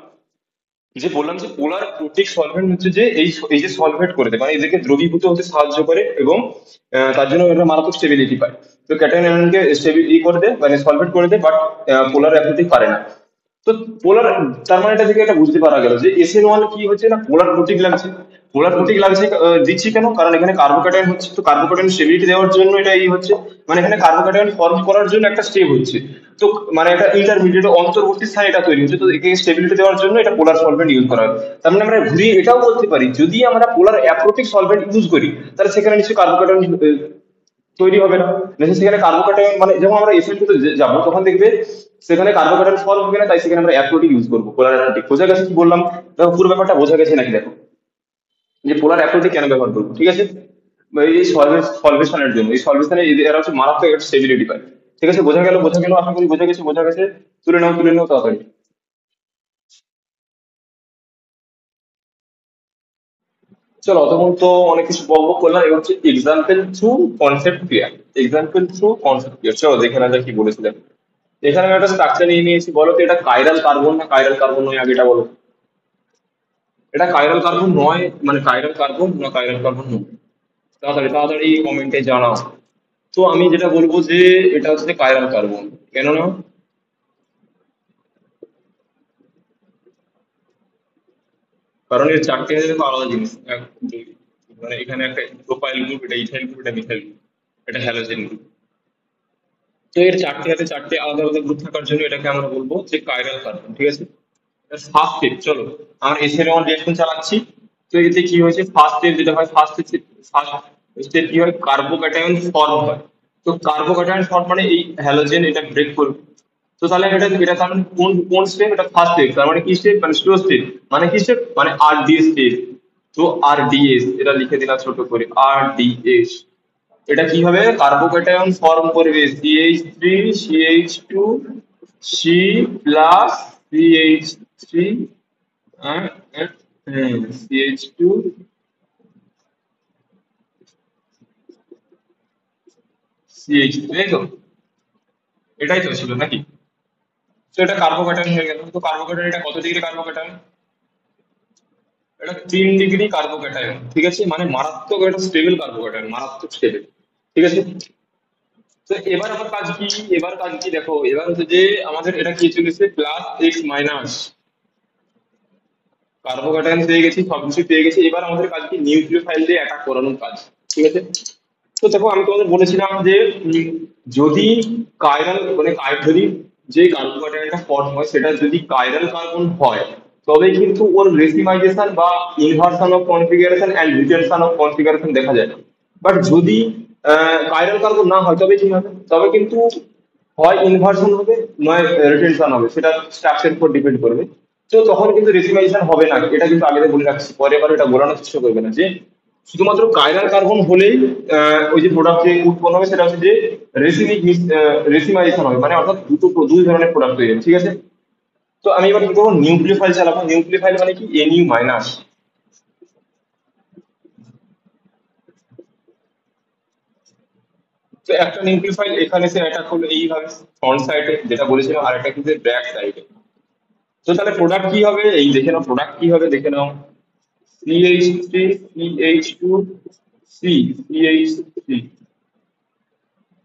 যে বললাম যে পোলার প্রোটিক সলভেন্ট হচ্ছে যে এই যে সলভেট করে দেয় মানে এদেরকে দ্রবীভূত হতে সাহায্য করে, এবং তার জন্য এটা মারাত্মক স্টেবিলিটি পায়। তো ক্যাটায়ন আয়নকে করে দেয় মানে সলভেট করে দেয়, বাট পোলার অ্যাপ্রোটিক পারে না। তো পোলার, তার মানে এটা থেকে এটা বুঝতে পারা গেল যে SN1 কি হচ্ছে না, পোলার প্রতীক লাগছে। পোলার প্রতীক লাগছে দিচ্ছি কেন, কারণ এখানে কার্বোক্যাটায়ন হচ্ছে, তো কার্বোক্যাটায়ন স্টেবিলিটি দেওয়ার জন্য এটা এই হচ্ছে, মানে এখানে কার্বোক্যাটায়ন ফর্ম করার জন্য একটা স্টেপ হচ্ছে। তো মানে একটা ইন্টারমিডিয়েট অন্তর্বর্তী স্থানে এটা তৈরি হচ্ছে, তো একে স্টেবিলিটি দেওয়ার জন্য এটা পোলার সলভেন্ট ইউজ করা হয়। তার মানে আমরা ঘুরিয়ে এটাও বলতে পারি, যদি আমরা পোলার অ্যাপ্রোটিক সলভেন্ট ইউজ করি, তাহলে সেখানে নিশ্চয়ই কার্বোক্যাটায়ন তৈরি হবে না, মানে সেখানে কার্বোক্যাটায়ন মানে যখন আমরা SN2 তে যাবো তখন দেখবে সেখানে কার্বোক্যাটায়ন ফর্ম হবে না, তাই সেখানে আমরা অ্যাপ্রোটিক ইউজ করবো, পোলার অ্যাপ্রোটিক। বোঝা গেছে কি বললাম, দেখো পুরো ব্যাপারটা বোঝা গেছে নাকি দেখো, যে পোলার অ্যাপ্রোটিক কেন ব্যবহার করবো, ঠিক আছে। বা এই সলভেশনের জন্য, এই সলভেশনে এরা হচ্ছে মারাত্মক একটা স্টেবিলিটি পায়, ঠিক আছে। বোঝা গেল, আশা করি বোঝা গেছে। তুলে নাও তাড়াতাড়ি। চলো, অতক্ষণ তো অনেক কিছু বকবক করলাম, এবার হচ্ছে এক্সাম্পল থ্রু কনসেপ্ট ক্লিয়ার। চলো দেখে না যাক কি বলেছিলাম। এখানে আমি একটা স্ট্রাকচার নিয়ে নিয়েছি, বলো তো এটা কাইরাল কার্বন না কাইরাল কার্বন নয়, আগে এটা বলো। এটা কাইরাল কার্বন নয়, মানে কাইরাল কার্বন না কাইরাল কার্বন নয়, তাড়াতাড়ি তাড়াতাড়ি কমেন্টে জানাও। তো আমি যেটা বলবো যে এটা হচ্ছে কাইরাল কার্বন, কেন না, কারণ এর চারটে হচ্ছে দেখো আলাদা জিনিস, এক দুই, মানে এখানে একটা প্রোপাইল গ্রুপ, এটা ইথাইল গ্রুপ, এটা মিথাইল গ্রুপ, এটা হ্যালোজেন গ্রুপ। তো এর চারটে হাতে চারটে আলাদা আলাদা গ্রুপ থাকার জন্য এটাকে আমরা বলবো যে কাইরাল কার্বন, ঠিক আছে। ফার্স্ট স্টেপ, চলো আমরা SN1 রিঅ্যাকশন চালাচ্ছি। তো এতে কি হয়েছে, ফার্স্ট স্টেপ যেটা হয়, ফার্স্ট স্টেপ কি হয়, কার্বোক্যাটায়ন ফর্ম হয়। তো কার্বোক্যাটায়ন ফর্ম মানে এই হ্যালোজেন এটা ব্রেক করবে। তো তাহলে এটা তার মানে কোন কোন স্টেপ, এটা ফার্স্ট স্টেপ, তার মানে কি স্টেপ, মানে স্লো স্টেপ, মানে কি স্টেপ, মানে RDS স্টেপ। তো RDS এটা লিখে দিলাম ছোট করে, RDS। এটা কি হবে, কার্বোক্যাটায়ন ফর্ম করবে CH3 CH2 C plus CH3 আর CH2 CH, তাই তো? এটাই তো ছিল নাকি? তো এটা কার্বোক্যাটায়ন হয়ে গেল। তো কার্বোক্যাটায়ন, এটা কত ডিগ্রি কার্বোক্যাটায়ন? এটা 3 ডিগ্রি কার্বোক্যাটায়ন, ঠিক আছে, মানে মারাত্মক, এটা স্টেবল কার্বোক্যাটায়ন, মারাত্মক স্টেবল, ঠিক আছে। তো এবার আমার কাজ কি? এবার কাজ কি দেখো, এবার হচ্ছে যে আমাদের এটা কি চলেছে, +X-, কার্বোক্যাটায়ন পেয়ে গেছি, সবকিছু পেয়ে গেছি। এবার আমাদের কাজ কি, নিউক্লিওফাইল দিয়ে অ্যাটাক করানোর কাজ, ঠিক আছে। তো দেখো আমি তোমাদের বলেছিলাম যে যদি কাইরাল মানে যদি যে কার্বোহাইড্রেটটা ফর্ম হয় সেটা যদি কাইরাল কার্বন হয়, তবে কিন্তু ওর রেসিমাইজেশন বা inversion of configuration and retention of configuration দেখা যায়। বাট যদি কাইরাল কার্বন না হয় তবে কি হবে? তবে কিন্তু হয় ইনভার্সন হবে, নয় রিটেনশন হবে, সেটা স্ট্রাকচার উপর ডিপেন্ড করবে। তো তখন কিন্তু রেসিমাইজেশন হবে না, এটা কিন্তু আগে থেকে বলে রাখছি, পরে আবার এটা বোলানোর চেষ্টা করবে না যে শুধুমাত্র কাইরাল কার্বন হলেই ওই যে প্রোডাক্ট যে উৎপন্ন হবে সেটা হচ্ছে যে রেসিমিক রেসিমাইজেশন হবে, মানে অর্থাৎ দুই ধরনের প্রোডাক্ট তৈরি হবে, ঠিক আছে। তো আমি এবার কি করবো, নিউক্লিওফাইল চালাবো। নিউক্লিওফাইল মানে কি, NU-। তো একটা নিউক্লিওফাইল এখানে সে অ্যাটাক হলো এইভাবে ফ্রন্ট সাইডে যেটা বলেছিলাম, আর একটা কিন্তু ব্যাক সাইডে। তো তাহলে প্রোডাক্ট কি হবে, এই দেখে নাও প্রোডাক্ট কি হবে, দেখে নাও। CH3, CH2, CH3।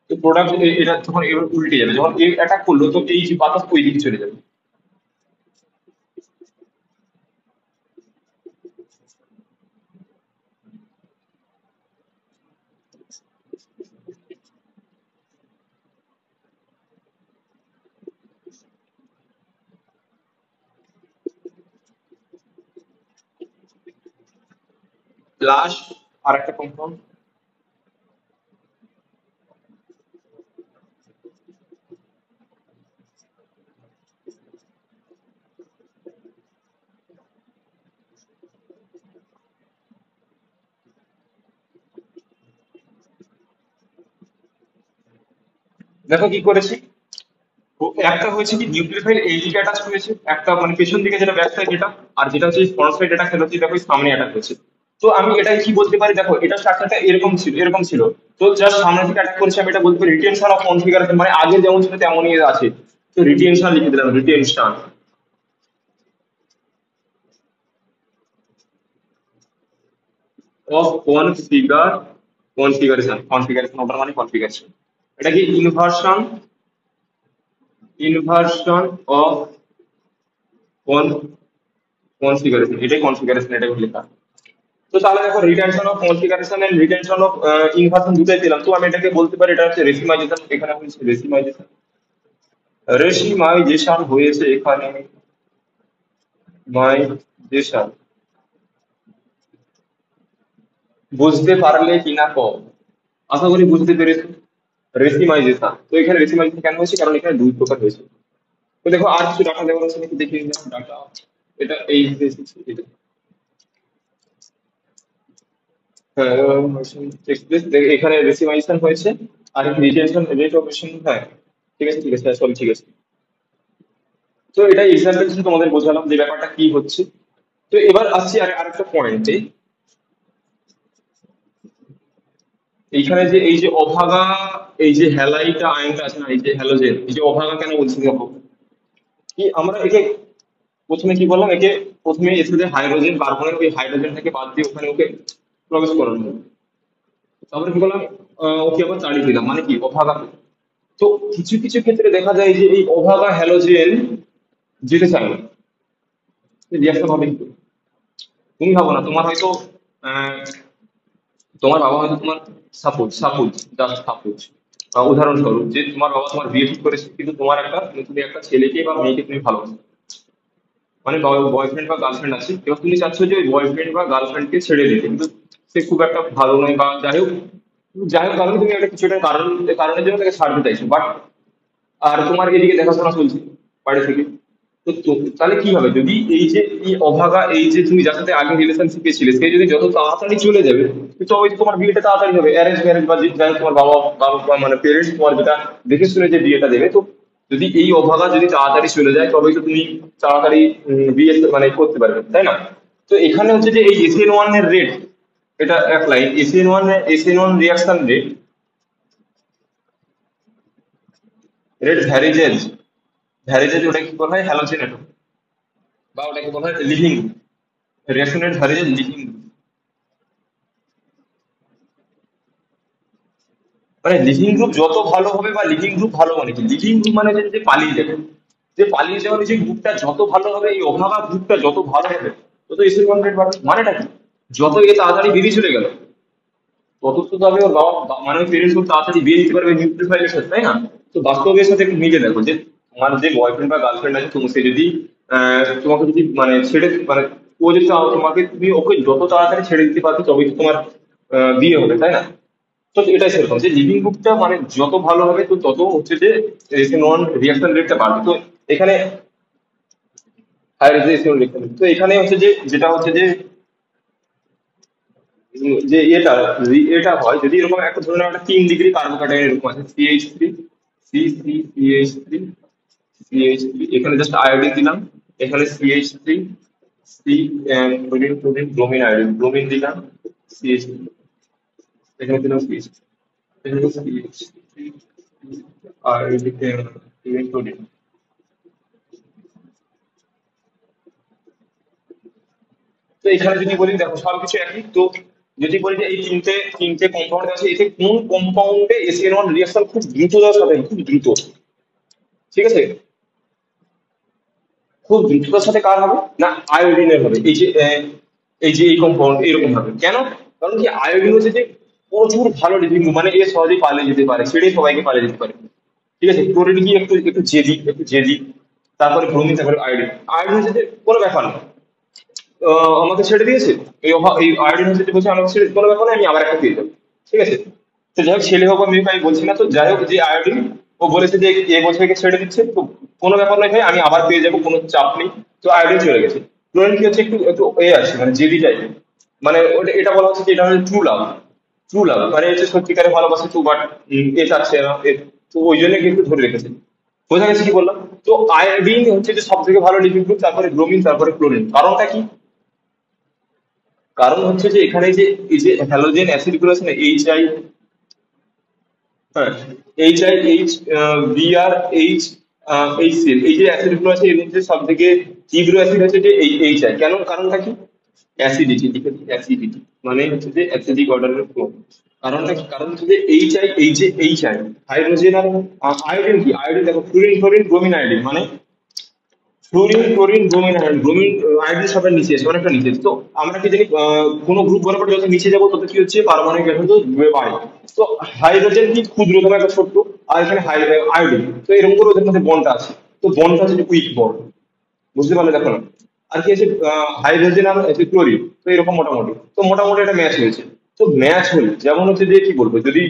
তো প্রোডাক্ট এটা যখন এবার উল্টে যাবে, যখন এ অ্যাটাক করলো তো এই যে বাতাস ওই দিকে চলে যাবে। প্লাস আর একটা কম্পাউন্ড। দেখো কি করেছি, একটা হয়েছে কি নিউক্লিওফাইল এই দিকে অ্যাটাচ হয়েছে, একটা মানে পেছন দিকে যেটা ব্যাক সাইড এটা, আর যেটা হচ্ছে ফ্রন্ট সাইড এটা খেলা হচ্ছে, দেখো এই সামনে অ্যাটাক হয়েছে। তো আমি এটাই কি বলতে পারি, দেখো এটা স্ট্রাকচারটা এরকম ছিল, এরকম ছিল। তো জাস্ট সামনের দিকে অ্যাটাক করেছে, আমি এটা বলতে পারি রিটেনশন অফ কনফিগারেশন, মানে আগে যেমন ছিল তেমনই আছে। তো রিটেনশন লিখে দিলাম, রিটেনশন অফ কনফিগারেশন। কনফিগারেশন ওটার মানে কনফিগারেশন। এটা কি ইনভার্সন, ইনভার্সন অফ কনফিগারেশন, এটাই কনফিগারেশন, এটাই লেখা। তো তাহলে দেখো retention of configuration and retention of inversion দুটাই পেলাম। তো আমি এটাকে বলতে পারি এটা হচ্ছে রেসিমাইজেশন, এখানে হচ্ছে রেসিমাইজেশন। রেসিমাইজেশন হয়েছে এখানে, মাইজেশন। বুঝতে পারলে কিনা কম, আশা করি বুঝতে পেরেছো। রেসিমাইজেশন, তো এখানে রেসিমাইজেশন কেন হয়েছে, কারণ এখানে দুই প্রকার হয়েছে। তো দেখো আর কিছু ডাটা দেওয়া আছে নাকি দেখিয়ে নিলাম ডাটা। এটা এই যে এসেছে, এটা এখানে রেসিমাইজেশন হয়েছে, আর রিটেনশন রেট অফ, হ্যাঁ ঠিক আছে ঠিক আছে, হ্যাঁ সব ঠিক আছে। তো এটা এক্সাম্পল হিসেবে তোমাদের বোঝালাম যে ব্যাপারটা কি হচ্ছে। তো এবার আসছি আরেকটা পয়েন্টে, এইখানে যে এই যে অভাগা, এই যে হ্যালাইটা আয়নটা আছে না, এই যে হ্যালোজেন, এই যে অভাগা কেন বলছি দেখো, কি আমরা একে প্রথমে কি বললাম, একে প্রথমে এসে যে হাইড্রোজেন কার্বনের ওই হাইড্রোজেনটাকে বাদ দিয়ে ওখানে ওকে প্রবেশ করানো হলো। তারপরে কি বললাম, ওকে আবার তাড়িয়ে দিলাম, মানে কি অভাগা। তো কিছু কিছু ক্ষেত্রে দেখা যায় যে এই অভাগা হ্যালোজেন যেতে চায় না, রিয়াকশন হবে কি করে? তুমি ভাবো না, তোমার হয়তো আহ, তোমার বাবা হয়তো তোমার, সাপোজ জাস্ট সাপোজ উদাহরণস্বরূপ, যে তোমার বাবা তোমার বিয়ে ঠিক করেছে, কিন্তু তোমার একটা তুমি একটা ছেলেকে বা মেয়েকে তুমি ভালোবাসো, মানে বয়ফ্রেন্ড বা গার্লফ্রেন্ড আছে, এবার তুমি চাচ্ছ যে ওই বয়ফ্রেন্ড বা গার্লফ্রেন্ডকে ছেড়ে দিতে, কিন্তু সে খুব একটা ভালো নয় বা যাই হোক, যাই হোক কারণে তুমি একটা কিছু একটা কারণের জন্য তাকে ছাড়তে চাইছো, বাট আর তোমার এদিকে দেখাশোনা চলছে বাড়ি থেকে। তাহলে কি হবে, যদি এই যে এই অভাগা, এই যে তুমি যার সাথে আগে রিলেশনশিপে ছিলে, সে যদি যত তাড়াতাড়ি চলে যাবে, তো ওই তোমার বিয়েটা তাড়াতাড়ি হবে, অ্যারেঞ্জ ম্যারেজ বা যাই হোক, তোমার বাবা বাবা বা মানে পেরেন্টস তোমার যেটা দেখে শুনে যে বিয়েটা দেবে, তো যদি এই অভাগা যদি তাড়াতাড়ি চলে যায় তবেই তো তুমি তাড়াতাড়ি বিয়ে মানে করতে পারবে, তাই না? তো এখানে হচ্ছে যে এই SN1 এর রেট, এটা এক লাইন, SN1 রিয়াকশন রেট ভ্যারিজেজ ওটাকে কি বলা হয়, হ্যালোজেন অ্যাটম, বা ওটাকে বলা হয় লিভিং রিয়াকশন রেট ভ্যারিজেজ লিভিং। মানে লিভিং গ্রুপ যত ভালো হবে, বা লিভিং গ্রুপ ভালো মানে কি, লিভিং গ্রুপ মানে হচ্ছে যে পালিয়ে যাবে, যে পালিয়ে যাওয়ার যে গ্রুপটা যত ভালো হবে, এই অভাগা গ্রুপটা যত ভালো হবে, তত SN1 রেট বাড়বে। মানেটা কি, যত এ তাড়াতাড়ি বেরিয়ে চলে গেল, তত তো তবে ওর বাবা মানে পেরেন্টস খুব তাড়াতাড়ি বিয়ে দিতে পারবে নিউক্লিয়ার সাথে, তাই না? তো বাস্তবের সাথে একটু মিলে দেখো যে তোমার যে বয়ফ্রেন্ড বা গার্লফ্রেন্ড আছে, তুমি সে যদি তোমাকে যদি মানে ছেড়ে মানে ও যদি তোমাকে, তুমি ওকে যত তাড়াতাড়ি ছেড়ে দিতে পারবে তবেই তো তোমার বিয়ে হবে, তাই না? তো এটাই সেরকম যে লিভিং গ্রুপটা মানে যত ভালো হবে, তো তত হচ্ছে যে SN1 রিয়াকশন রেটটা বাড়বে। তো এখানে হায়ার রিয়াকশন, তো এখানে হচ্ছে যে যেটা হচ্ছে যে যে এটা হয় যদি এরকম একটা ধরুন একটা 3 ডিগ্রি কার্বোক্যাটায়ন এরকম আছে, CH3 CH3 CH3, এখানে জাস্ট আয়োডিন দিলাম, এখানে CH3 C chlorine chlorine bromine, iodine bromine দিলাম, CH3 এখানে দিলাম, CH3 এখানে CH3 আয়োডিন ক্লোরিন ক্লোরিন। তো এখানে যদি বলি দেখো সবকিছু একই, তো যদি বলি যে এই তিনটে তিনটে কম্পাউন্ড আছে, এতে কোন কম্পাউন্ডে SN1 রিঅ্যাকশন খুব দ্রুততার সাথে খুব দ্রুত, ঠিক আছে, খুব দ্রুততার সাথে কার হবে না, আয়োডিনের হবে। এই যে এই কম্পাউন্ড এরকম হবে কেন, কারণ কি আয়োডিন হচ্ছে যে প্রচুর ভালো লিভিং, মানে এ সহজেই পালিয়ে যেতে পারে, ছেড়ে সবাইকে পালিয়ে যেতে পারে, ঠিক আছে। ক্লোরিন কি একটু একটু জেদি, তারপরে ব্রোমিন, তারপরে আয়োডিন। আয়োডিন হচ্ছে যে কোনো ব্যাপার না, আমাকে ছেড়ে দিয়েছে, এই আয়োডিন হচ্ছে যে বলছে আমাকে ছেড়ে কোনো ব্যাপার না, আমি আবার একটা পেয়ে যাবো, ঠিক আছে। তো যাই হোক ছেলে হোক বা মেয়ে হোক আমি বলছি না, তো যাই হোক যে আয়োডিন ও বলেছে যে এ বলছে একে ছেড়ে দিচ্ছে, তো কোনো ব্যাপার নয় ভাই, আমি আবার পেয়ে যাবো, কোনো চাপ নেই। তো আয়োডিন চলে গেছে। ক্লোরিন কি হচ্ছে একটু একটু এ আছে মানে জেদি টাইপের, মানে এটা বলা হচ্ছে যে এটা হচ্ছে ট্রু লাভ মানে হচ্ছে সত্যিকারের ভালোবাসা, তো বাট এ চাচ্ছে না তো ওই জন্য কিন্তু ধরে রেখেছে। বোঝা গেছে কি বললাম? তো আয়োডিন হচ্ছে যে সব থেকে ভালো লিপিড গ্রুপ, তারপরে ব্রোমিন, তারপরে ক্লোরিন। কারণটা কি, কারণ হচ্ছে যে এখানে যে এই যে হ্যালোজেন অ্যাসিড গুলো আছে না, হ্যাঁ HI BR এই যে অ্যাসিড গুলো আছে, এর মধ্যে সব থেকে তীব্র অ্যাসিড হচ্ছে যে এই HI। কেন, কারণটা কি, অ্যাসিডিটি, ঠিক আছে, অ্যাসিডিটি মানে হচ্ছে যে অ্যাসিডিক অর্ডারের ফ্লো। কারণটা কি, কারণ হচ্ছে যে HI হাইড্রোজেন আর আয়োডিন, কি আয়োডিন দেখো, ফ্লুরিন ক্লোরিন ব্রোমিন আয়োডিন, মানে fluorine chlorine bromine iodine, bromine iodine সবার নিচে আছে, অনেকটা নিচে আছে। তো আমরা কি জানি, কোনো গ্রুপ বরাবর যত নিচে যাবো তত কি হচ্ছে, পারমাণবিক গঠন তো বাড়ে। তো হাইড্রোজেন কি ক্ষুদ্রতম একটা ছোট্ট, আর এখানে আয়োডিন, তো এরকম করে ওদের মধ্যে বন্ডটা আছে। তো বন্ডটা হচ্ছে উইক বন্ড, বুঝতে পারলে দেখো না। আর কি আছে, হাইড্রোজেন আর ক্লোরিন, তো এরকম মোটামুটি, তো মোটামুটি একটা ম্যাচ হয়েছে। তো ম্যাচ হলে যেমন হচ্ছে যে কি বলবো, যদি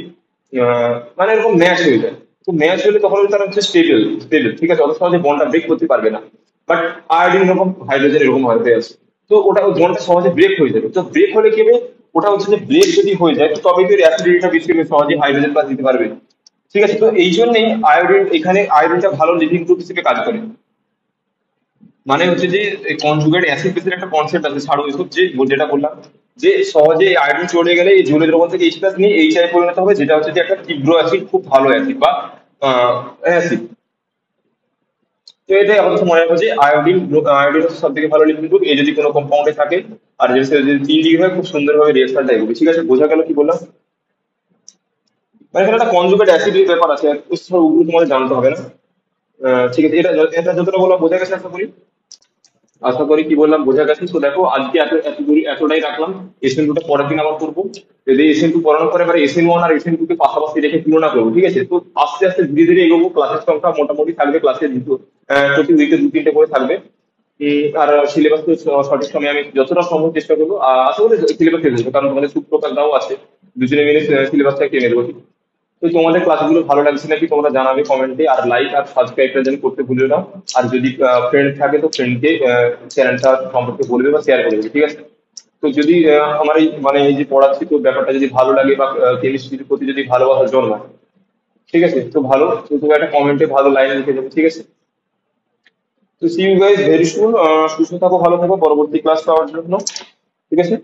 মানে এরকম ম্যাচ হয়ে যায়, তো ম্যাচ হলে তখন তারা হচ্ছে স্টেবল, ঠিক আছে, অত সহজে বন্ডটা ব্রেক করতে পারবে না। বাট আয়োডিন এরকম, হাইড্রোজেন এরকম হয়ে আছে, তো ওটা ওই বন্ডটা সহজে ব্রেক হয়ে যাবে। তো ব্রেক হলে কি হবে, ওটা হচ্ছে যে ব্রেক যদি হয়ে যায়, তো তবেই তো অ্যাসিডিটিটা বেশি হবে, সহজে হাইড্রোজেন প্লাস দিতে পারবে, ঠিক আছে। তো এই জন্যই আয়োডিন, এখানে আয়োডিনটা ভালো লিভিং গ্রুপ হিসেবে কাজ করে। মানে হচ্ছে যে কনজুগেট অ্যাসিড বেসের একটা কনসেপ্ট আছে, ছাড়ো এসব, যে যেটা বললাম যে সহজে আয়োডিন চলে গেলে এই জলীয় দ্রবণ থেকে H+ নিয়ে HI পরিণত হবে, যেটা হচ্ছে যে একটা তীব্র অ্যাসিড, খুব ভালো অ্যাসিড বা অ্যাসিড। তো এটাই আমাদের মনে রাখবো যে আয়োডিন হচ্ছে সব থেকে ভালো লিপিড গ্রুপ, এ যদি কোনো কম্পাউন্ডে থাকে, আর যদি 3 ডিগ্রি হয়, খুব সুন্দরভাবে রিঅ্যাকশনটা এগোবে, ঠিক আছে। বোঝা গেল কি বললাম? মানে এখানে একটা কনজুগেট অ্যাসিডের ব্যাপার আছে, ওগুলো তোমাদের জানতে হবে না। ঠিক আছে, এটা এটা যতটা বললাম বোঝা গেছে আশা করি কি বললাম বোঝা গেছে। তো দেখো আজকে এতটাই রাখলাম। SN2টা পরের দিন আবার করবো। যদি SN2 পড়ানোর পরে এবার SN1 আর SN2 কে পাশাপাশি রেখে তুলনা করবো, ঠিক আছে। তো আস্তে আস্তে ধীরে ধীরে এগোবো, ক্লাসের সংখ্যা মোটামুটি থাকবে, ক্লাসে দুটো প্রতি উইকে 2-3টে করে থাকবে। আর সিলেবাস তো সঠিক সময়ে আমি যতটা সম্ভব চেষ্টা করবো, আশা করি সিলেবাস শেষ হয়ে যাবে, কারণ তোমাদের সূত্রপাতটাও আছে, দুজনে মিলে সিলেবাসটা টেনে দেবো। তো তোমাদের ক্লাসগুলো ভালো লাগছে নাকি তোমরা জানাবে কমেন্টে, আর লাইক আর সাবস্ক্রাইবটা যেন করতে ভুলে না। আর যদি ফ্রেন্ড থাকে তো ফ্রেন্ডকে চ্যানেলটা সম্পর্কে বলবে বা শেয়ার করে দেবে, ঠিক আছে। তো যদি আমার এই মানে এই যে পড়াচ্ছি, তো ব্যাপারটা যদি ভালো লাগে বা কেমিস্ট্রির প্রতি যদি ভালোবাসা জন্মায়, ঠিক আছে? তো ভালো, তো তুমি একটা কমেন্টে ভালো লাইন লিখে দেবে, ঠিক আছে? তো see you guys very soon. সুস্থ থাকো, ভালো থাকো পরবর্তী ক্লাস পাওয়ার জন্য, ঠিক আছে?